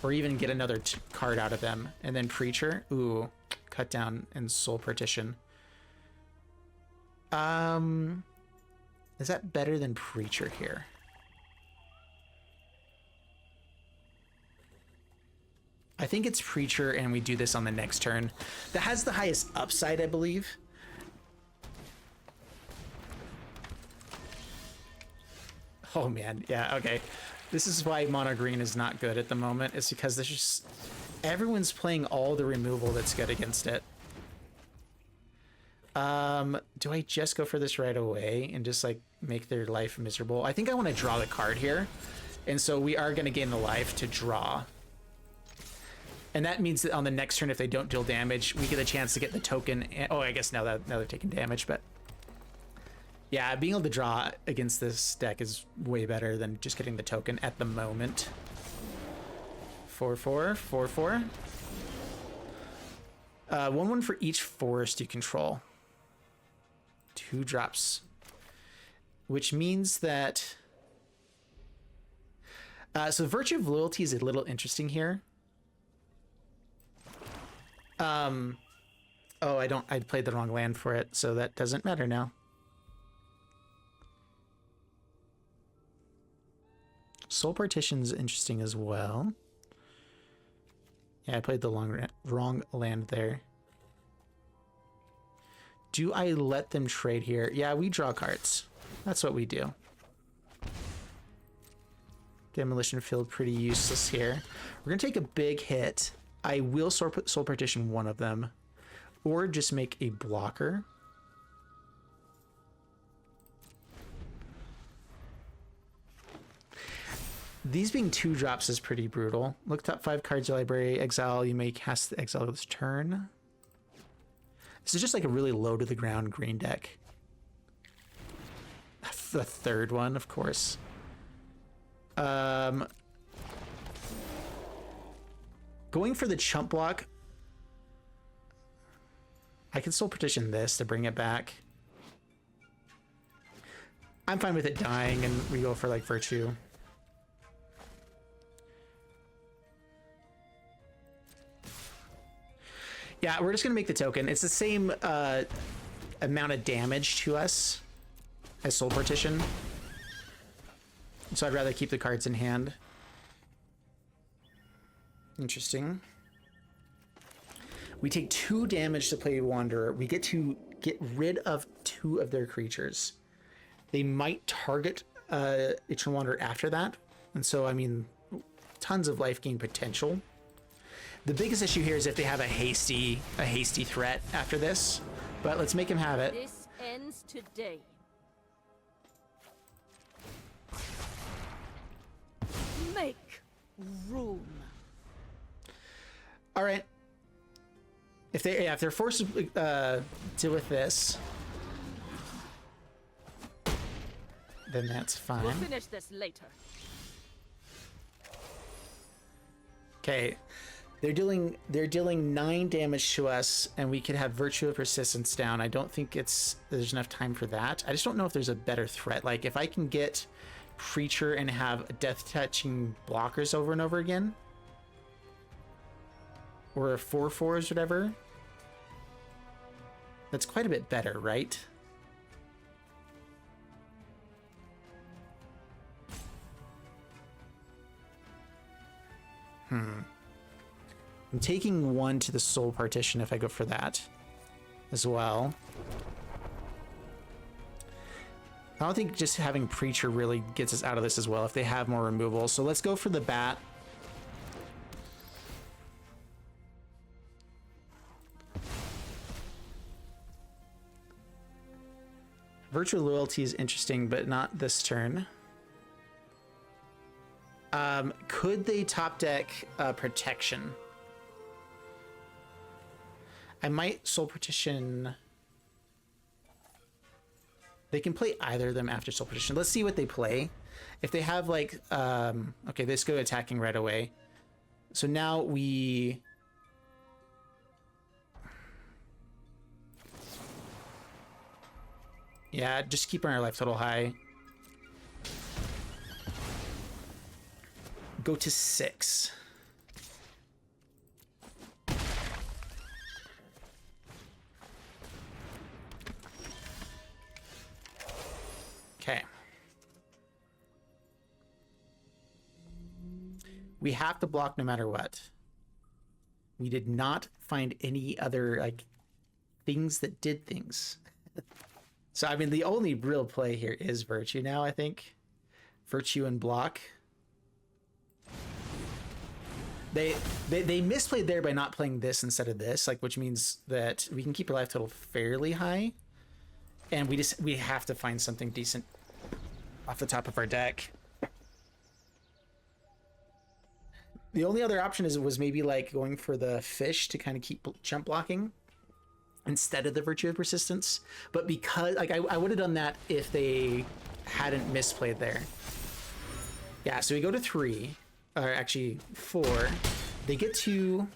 Or even get another card out of them. And then Preacher. Ooh, cut down and Soul Partition. Is that better than Preacher here? I think it's Preacher, and we do this on the next turn. That has the highest upside, I believe. Oh man, yeah, okay. This is why mono green is not good at the moment. It's because there's just everyone's playing all the removal that's good against it. Do I just go for this right away and just like make their life miserable? I think I want to draw the card here, and so we are going to gain the life to draw. And that means that on the next turn, if they don't deal damage, we get a chance to get the token. Oh, I guess now they're taking damage, but yeah, being able to draw against this deck is way better than just getting the token at the moment. 4/4, 4/4. 1/1 for each forest you control. 2 drops, which means that. So Virtue of Loyalty is a little interesting here. Oh, I played the wrong land for it, so that doesn't matter now. Soul Partition's interesting as well. Yeah, I played the wrong land there. Do I let them trade here? Yeah, we draw cards. That's what we do. Demolition Field, pretty useless here. We're gonna take a big hit. I will Soul Partition one of them, or just make a blocker. These being 2 drops is pretty brutal. Look top 5 cards your library, exile. You may cast the exile this turn. This is just like a really low to the ground green deck. The third one, of course. Going for the chump block. I can Soul Partition this to bring it back. I'm fine with it dying and we go for like Virtue. Yeah, we're just gonna make the token. It's the same amount of damage to us as Soul Partition. So I'd rather keep the cards in hand. Interesting. We take 2 damage to play Wanderer. We get to get rid of 2 of their creatures. They might target Eternal Wanderer after that. And so, I mean, tons of life gain potential. The biggest issue here is if they have a hasty threat after this. But let's make him have it. This ends today. Make room. All right. If they're forced to deal with this, then that's fine. We'll finish this later. Okay. They're dealing 9 damage to us, and we could have Virtue of Persistence down. I don't think there's enough time for that. I just don't know if there's a better threat. Like if I can get Preacher and have death touching blockers over and over again, or 4/4s, whatever. That's quite a bit better, right? I'm taking 1 to the Soul Partition if I go for that as well. I don't think just having Preacher really gets us out of this as well if they have more removal. So let's go for the Bat. Virtual Loyalty is interesting, but not this turn. Could they top deck Protection? I might Soul Partition. They can play either of them after Soul Partition. Let's see what they play. If they have like, okay, let's go attacking right away. So now we... Yeah, just keeping our life total high. Go to 6. Okay. We have to block no matter what. We did not find any other like things that did things. So I mean the only real play here is Virtue now, I think. Virtue and block. They misplayed there by not playing this instead of this, like, which means that we can keep our life total fairly high. And we have to find something decent off the top of our deck. The only other option was maybe like going for the fish to kind of keep jump blocking instead of the Virtue of Persistence. But because like I would have done that if they hadn't misplayed there. Yeah, so we go to 3, or actually 4. They get to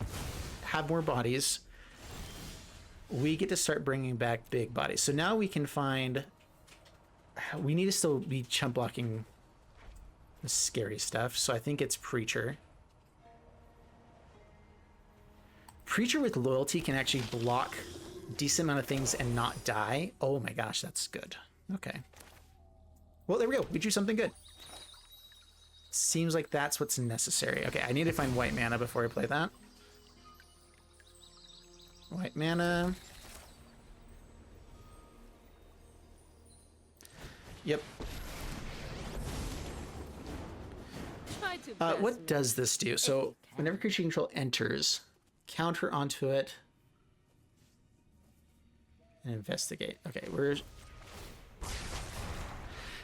have more bodies. We get to start bringing back big bodies. So now we can find... We need to still be chump blocking the scary stuff. So I think it's Preacher. Preacher with Loyalty can actually block a decent amount of things and not die. Oh my gosh, that's good. Okay. Well, there we go. We drew something good. Seems like that's what's necessary. Okay, I need to find white mana before I play that. White mana. Yep. Try to What does this do? So whenever creature you control enters, counter onto it and investigate. Okay, we're...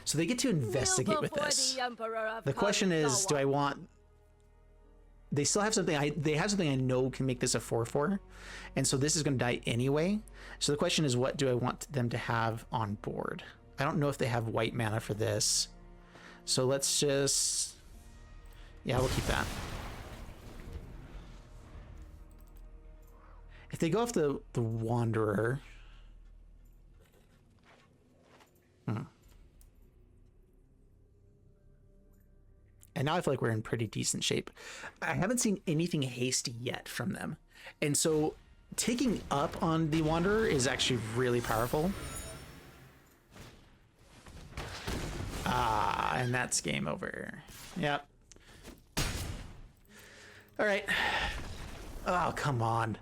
So they get to investigate with this. The question is, do I want... They still have something... They have something I know can make this a 4/4. And so this is going to die anyway. So the question is, what do I want them to have on board? I don't know if they have white mana for this. So let's just... Yeah, we'll keep that. If they go off the Wanderer... And now I feel like we're in pretty decent shape. I haven't seen anything hasty yet from them. And so taking up on the Wanderer is actually really powerful. Ah, and that's game over. Yep. All right. Oh, come on.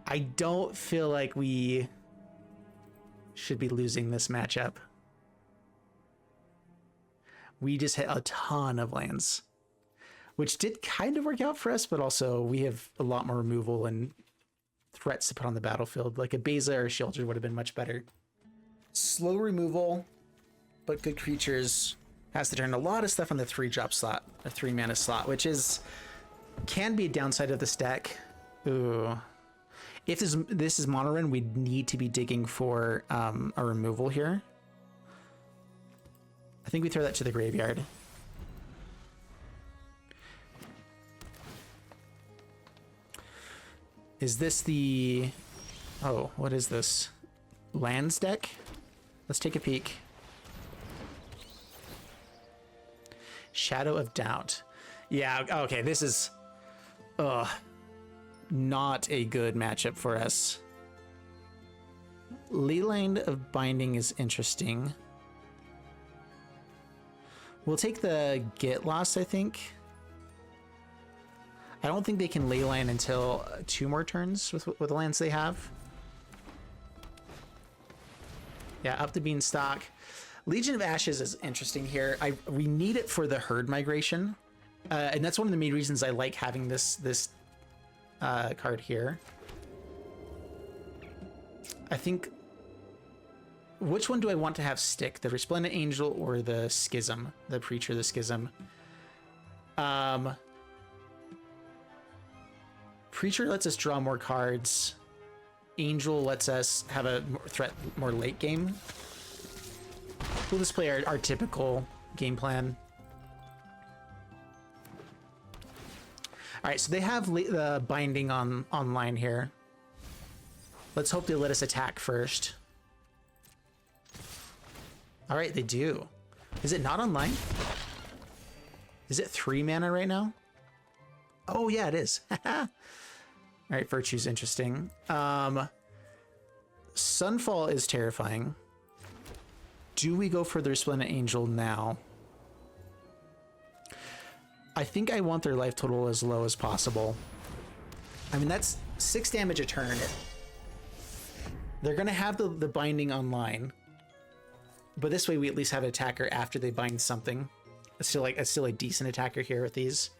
I don't feel like we should be losing this matchup. We just hit a ton of lands, which did kind of work out for us, but also we have a lot more removal and threats to put on the battlefield. Like a Beza or a Sheoldred would have been much better. Slow removal, but good creatures. Has to turn a lot of stuff on the 3-drop slot, a 3-mana slot, which can be a downside of this deck. Ooh. If this is Monorin, we'd need to be digging for a removal here. I think we throw that to the graveyard. Is this the... Oh, what is this? Lands deck? Let's take a peek. Shadow of Doubt. Yeah, okay, this is... not a good matchup for us. Leyline of Binding is interesting. We'll take the Get Lost, I think. I don't think they can Leyline until 2 more turns with the lands they have. Yeah, up the Beanstalk. Legion of Ashes is interesting here. We need it for the herd migration. And that's one of the main reasons I like having this card here. I think, which one do I want to have stick? The Resplendent Angel or the Schism? The Preacher, the Schism. Preacher lets us draw more cards. Angel lets us have a threat more late game. We'll just play our typical game plan. All right, so they have the binding online here. Let's hope they let us attack first. All right, they do. Is it not online? Is it 3 mana right now? Oh yeah, it is. All right, Virtue's interesting. Sunfall is terrifying. Do we go for the Resplendent Angel now? I think I want their life total as low as possible. I mean, that's 6 damage a turn. They're gonna have the binding online, but this way we at least have an attacker after they bind something. It's still a decent attacker here with these.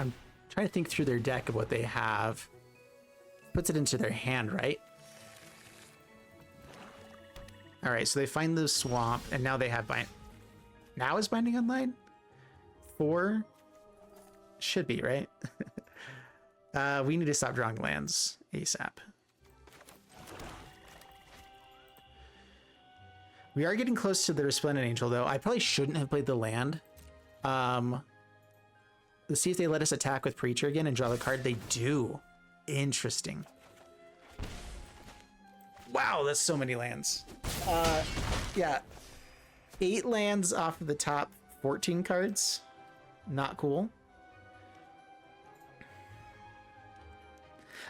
I'm trying to think through their deck of what they have. Puts it into their hand, right? All right, so they find the swamp, and now they have bind. Now is binding online? 4 should be, right? We need to stop drawing lands ASAP. We are getting close to the Resplendent Angel, though. I probably shouldn't have played the land. Let's see if they let us attack with Preacher again and draw the card. They do. Interesting. Wow, that's so many lands. Yeah. 8 lands off of the top 14 cards. Not cool.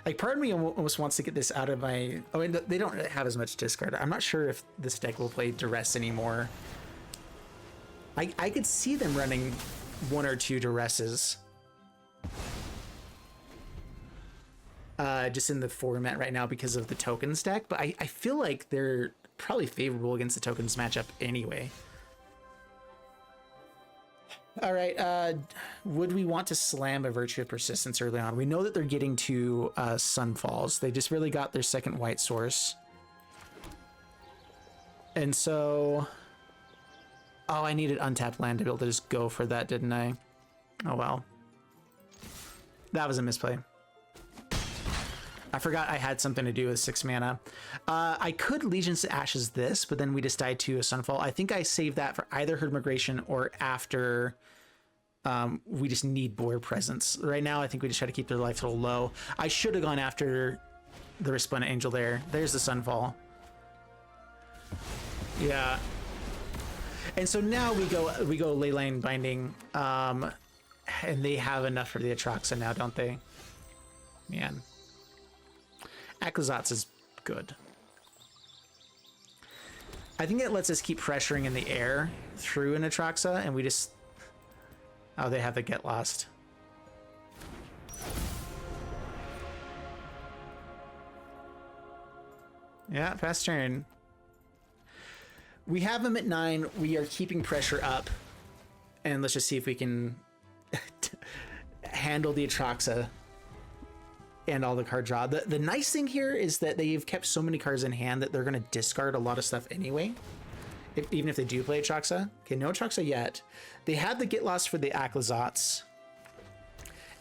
Like, part of me almost wants to get this out of my... Oh, and they don't have as much discard. I'm not sure if this deck will play Duress anymore. I could see them running 1 or 2 Duresses. Just in the format right now because of the tokens deck, but I feel like they're probably favorable against the tokens matchup anyway. All right, would we want to slam a Virtue of Persistence early on? We know that they're getting to Sunfalls. They just really got their second white source. And so... Oh, I needed untapped land to be able to just go for that, didn't I? Oh, well. That was a misplay. I forgot I had something to do with 6 mana. I could Legions to Ashes this, but then we just died to a Sunfall. I think I saved that for either Herd Migration or after we just need Boar Presence. Right now, I think we just try to keep their life total low. I should have gone after the Resplendent Angel there. There's the Sunfall. Yeah. And so now we go Leyline Binding, and they have enough for the Atraxa now, don't they? Man. Aclazotz is good. I think it lets us keep pressuring in the air through an Atraxa, and we just... Oh, they have the Get Lost. Yeah, fast turn. We have them at 9. We are keeping pressure up. And let's just see if we can handle the Atraxa and all the card draw. The nice thing here is that they've kept so many cards in hand that they're going to discard a lot of stuff anyway. Even if they do play Atraxa. Okay, no Atraxa yet. They had the Get Lost for the Aclazotz.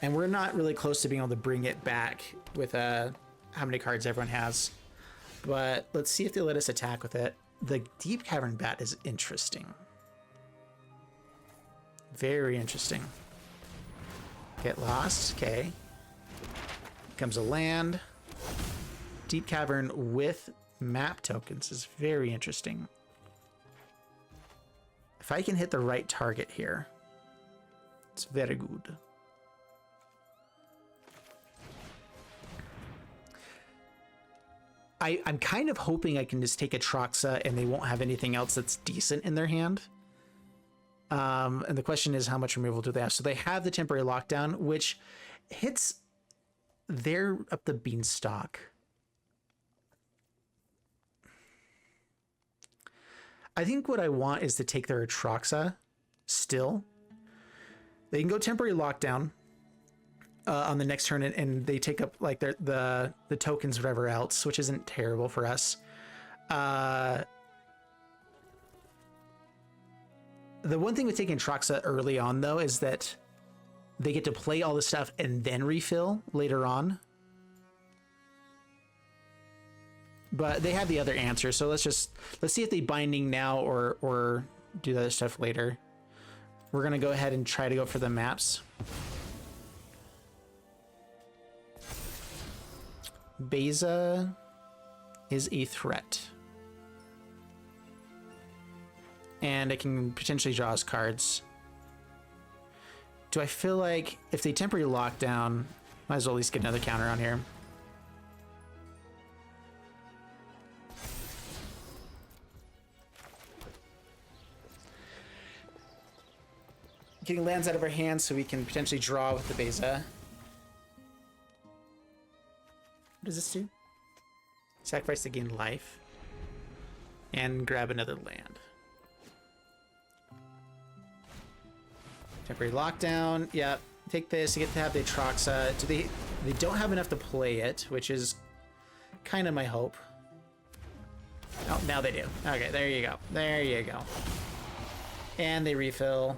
And we're not really close to being able to bring it back with how many cards everyone has. But let's see if they let us attack with it. The Deep-Cavern Bat is interesting. Very interesting. Get Lost, okay. Comes a land. Deep Cavern with map tokens is very interesting. If I can hit the right target here, it's very good. I'm kind of hoping I can just take a Atraxa and they won't have anything else that's decent in their hand. And the question is, how much removal do they have? So they have the temporary lockdown, which hits there up the beanstalk. I think what I want is to take their Atraxa still. They can go temporary lockdown on the next turn, and they take up like the tokens, whatever else, which isn't terrible for us. The one thing with taking Atraxa early on, though, is that they get to play all the stuff and then refill later on. But they have the other answer, so let's see if they binding now or do the other stuff later. We're gonna go ahead and try to go for the maps. Beza is a threat. And it can potentially draw us cards. Do I feel like if they temporary lock down, might as well at least get another counter on here. Getting lands out of our hands so we can potentially draw with the Beza. What does this do? Sacrifice to gain life. And grab another land. Temporary lockdown. Yep. Take this. You get to have the Atraxa. They don't have enough to play it, which is kind of my hope. Oh, now they do. Okay, there you go. There you go. And they refill.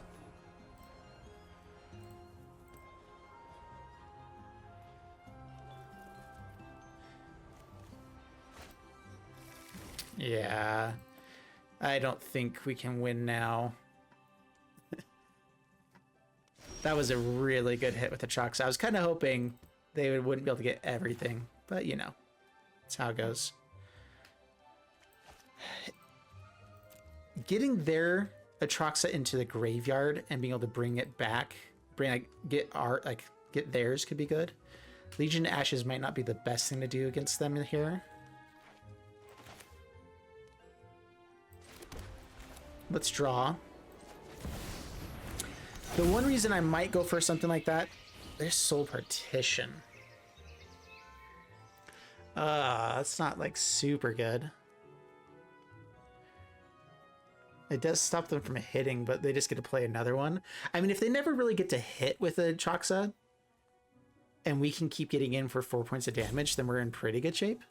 Yeah, I don't think we can win now. That was a really good hit with the Atraxa. I was kind of hoping they wouldn't be able to get everything, but you know, that's how it goes. Getting their Atraxa into the graveyard and being able to bring it back, get theirs could be good. Legion Ashes might not be the best thing to do against them here. Let's draw. The one reason I might go for something like that, there's Soul Partition. That's not like super good. It does stop them from hitting, but they just get to play another one. I mean, if they never really get to hit with a Atraxa, and we can keep getting in for 4 points of damage, then we're in pretty good shape.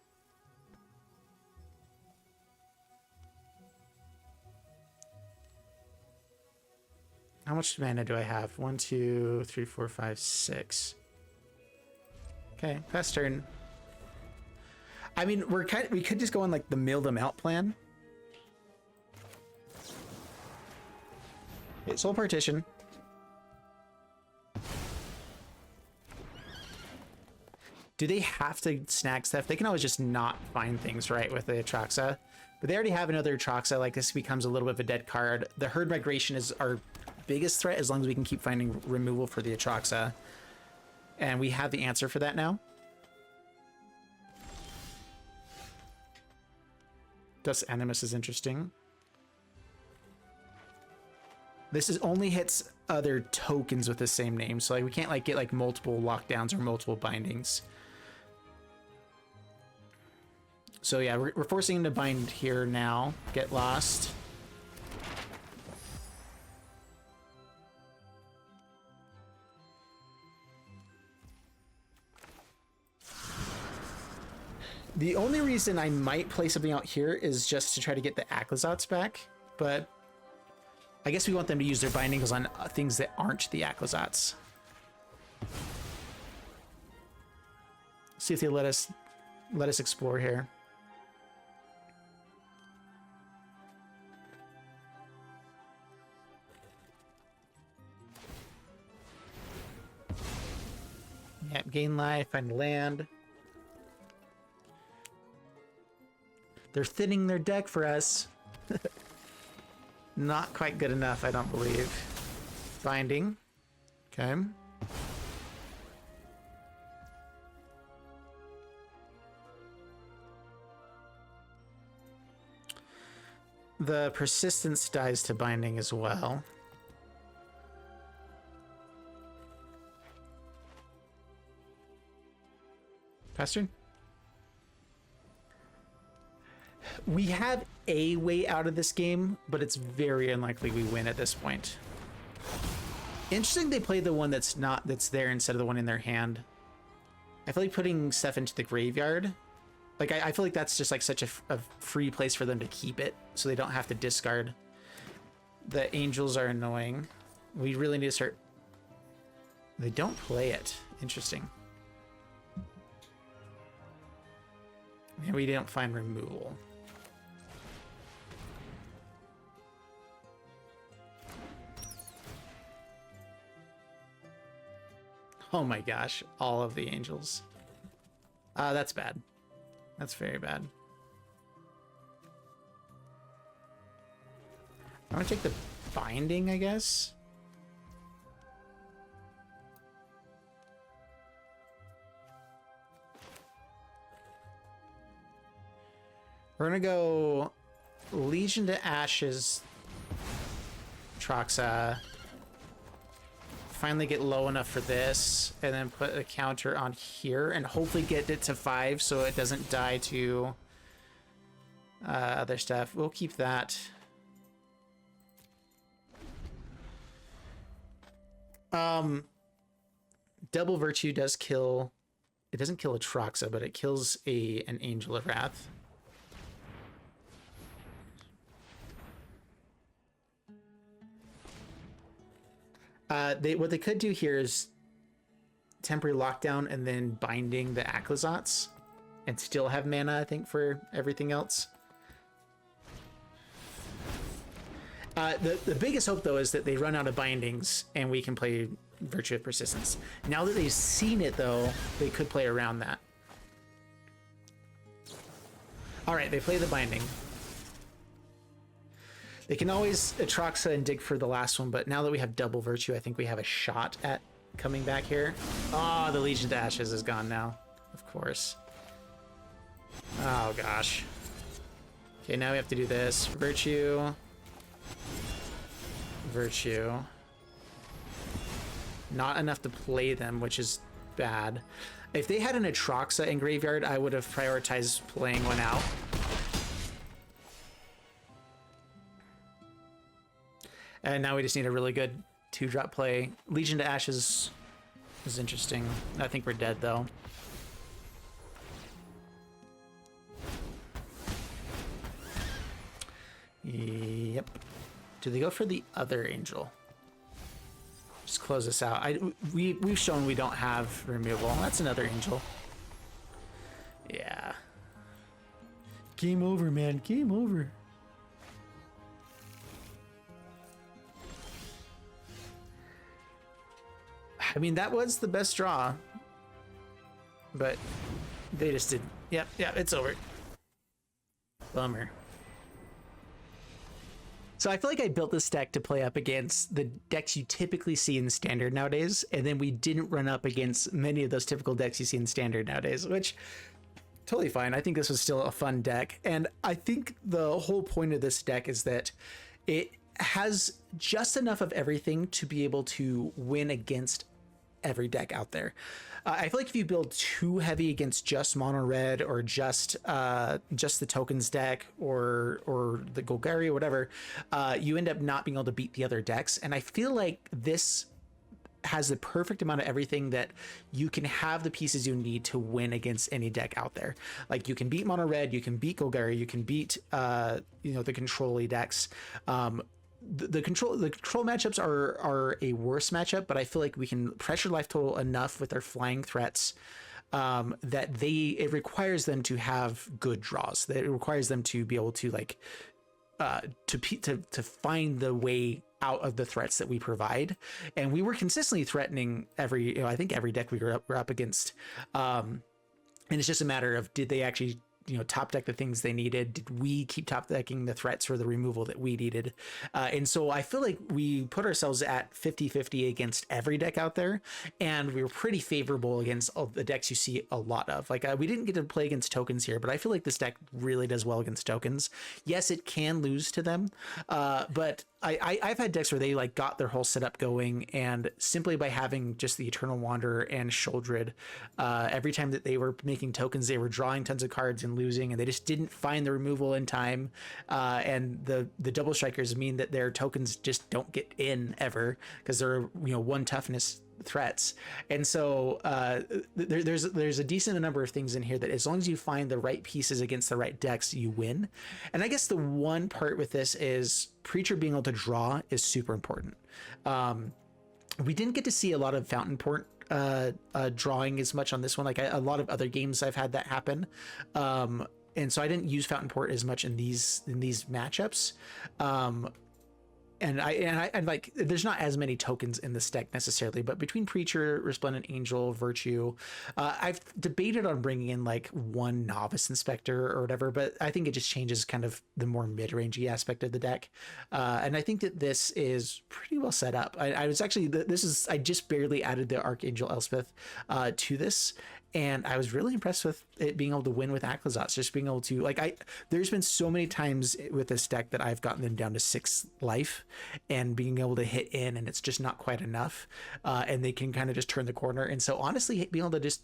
How much mana do I have? 1, 2, 3, 4, 5, 6. Okay, pass turn. I mean, we could just go on like the mill them out plan. Okay, Soul Partition. Do they have to snag stuff? They can always just not find things, right, with the Atraxa. But they already have another Atraxa. Like, this becomes a little bit of a dead card. The Herd Migration is our biggest threat as long as we can keep finding removal for the Atraxa. And we have the answer for that now. Dust Animus is interesting. This only hits other tokens with the same name, so like we can't like get like multiple lockdowns or multiple bindings. So yeah, we're forcing him to bind here now. Get lost. The only reason I might play something out here is just to try to get the Aclazotz back, but I guess we want them to use their bindings on things that aren't the Aclazotz. See if they let us explore here. Yep, gain life, find land. They're thinning their deck for us. Not quite good enough, I don't believe. Binding. Okay. The persistence dies to binding as well. Pass turn. We have a way out of this game, but it's very unlikely we win at this point. Interesting they played the one that's there instead of the one in their hand. I feel like putting stuff into the graveyard, like I feel like that's just like such a free place for them to keep it, so they don't have to discard. The angels are annoying. We really need to start. They don't play it. Interesting. And we didn't find removal. Oh my gosh, all of the angels. That's bad. That's very bad. I'm gonna take the binding, I guess. We're gonna go Legion to Ashes, Troxa. Finally get low enough for this, and then put a counter on here, and hopefully get it to 5 so it doesn't die to other stuff. We'll keep that. Double Virtue does kill. It doesn't kill a Troxa, but it kills an Angel of Wrath. What they could do here is temporary lockdown and then binding the Aclazotz and still have mana, I think, for everything else. The biggest hope, though, is that they run out of bindings and we can play Virtue of Persistence. Now that they've seen it, though, they could play around that. All right, they play the binding. They can always Atroxa and dig for the last one, but now that we have double Virtue, I think we have a shot at coming back here. Oh, the Legion to Ashes is gone now, of course. Oh, gosh. Okay, now we have to do this. Virtue. Virtue. Not enough to play them, which is bad. If they had an Atroxa in graveyard, I would have prioritized playing one out. And now we just need a really good 2-drop play. Legion to Ashes is interesting. I think we're dead, though. Yep. Do they go for the other angel? Just close this out. We've shown we don't have removal. That's another angel. Yeah. Game over, man. Game over. I mean, that was the best draw, but they just did. Yep, it's over. Bummer. So I feel like I built this deck to play up against the decks you typically see in Standard nowadays, and then we didn't run up against many of those typical decks you see in Standard nowadays, which totally fine. I think this was still a fun deck, and I think the whole point of this deck is that it has just enough of everything to be able to win against every deck out there. I feel like if you build too heavy against just mono red or just the tokens deck or the Golgari or whatever, you end up not being able to beat the other decks. And I feel like this has the perfect amount of everything that you can have the pieces you need to win against any deck out there. Like you can beat mono red, you can beat Golgari, you can beat the control-y decks. The control matchups are a worse matchup, but I feel like we can pressure life total enough with our flying threats that it requires them to have good draws. That it requires them to be able to like to find the way out of the threats that we provide. And we were consistently threatening I think every deck we were up against. And it's just a matter of, did they actually top deck the things they needed? Did we keep top decking the threats for the removal that we needed? And so I feel like we put ourselves at 50-50 against every deck out there, and we were pretty favorable against all the decks you see a lot of. Like we didn't get to play against tokens here, but I feel like this deck really does well against tokens. Yes, it can lose to them, but I've had decks where they like got their whole setup going, and simply by having just the Eternal Wanderer and Sheoldred, every time that they were making tokens, they were drawing tons of cards and losing, and they just didn't find the removal in time. And the double strikers mean that their tokens just don't get in ever because they're one toughness threats. And so there's a decent number of things in here that as long as you find the right pieces against the right decks, you win. And I guess the one part with this is Preacher being able to draw is super important. We didn't get to see a lot of Fountainport drawing as much on this one. Like a lot of other games I've had that happen. And so I didn't use Fountainport as much in these matchups. And I like, there's not as many tokens in this deck necessarily, but between Preacher, Resplendent Angel, Virtue, I've debated on bringing in like one Novice Inspector or whatever, but I think it just changes kind of the more mid-rangey aspect of the deck. And I think that this is pretty well set up. I was actually, I just barely added the Archangel Elspeth to this. And I was really impressed with it being able to win with Aclazotz, just being able to there's been so many times with this deck that I've gotten them down to 6 life and being able to hit in, and it's just not quite enough. And they can kind of just turn the corner. And so honestly, being able to just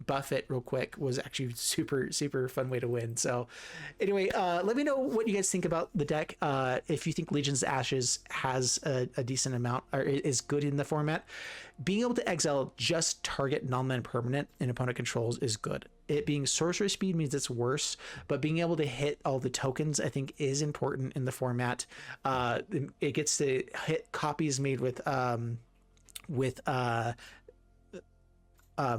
buff it real quick was actually super fun way to win. So anyway, let me know what you guys think about the deck. If you think Legion's Ashes has a decent amount or is good in the format. Being able to exile just target non-land permanent in opponent controls is good. It being sorcerer speed means it's worse, but being able to hit all the tokens I think is important in the format. It gets to hit copies made with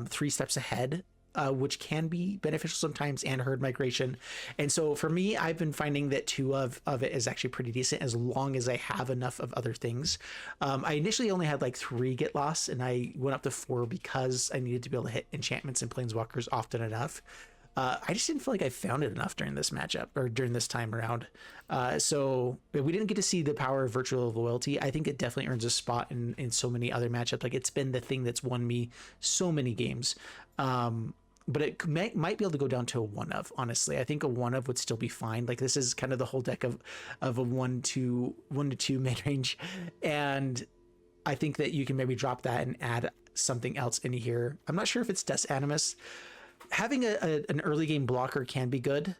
3 steps ahead, which can be beneficial sometimes, and herd migration. And so for me, I've been finding that 2 of it is actually pretty decent as long as I have enough of other things. I initially only had like 3 get lost, and I went up to 4 because I needed to be able to hit enchantments and planeswalkers often enough. I just didn't feel like I found it enough during this matchup or during this time around. So we didn't get to see the power of Virtual Loyalty. I think it definitely earns a spot in so many other matchups. Like, it's been the thing that's won me so many games. But it might be able to go down to a 1 of, honestly. I think a 1 of would still be fine. Like, this is kind of the whole deck of a 1 to 2 mid range. And I think that you can maybe drop that and add something else in here. I'm not sure if it's Dust Animus. Having an early game blocker can be good.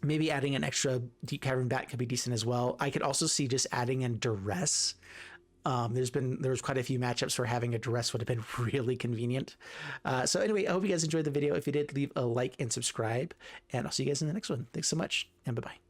Maybe adding an extra Deep-Cavern Bat could be decent as well. I could also see just adding in Duress. There was quite a few matchups where having a Duress would have been really convenient. So anyway, I hope you guys enjoyed the video. If you did, leave a like and subscribe, and I'll see you guys in the next one. Thanks so much, and bye-bye.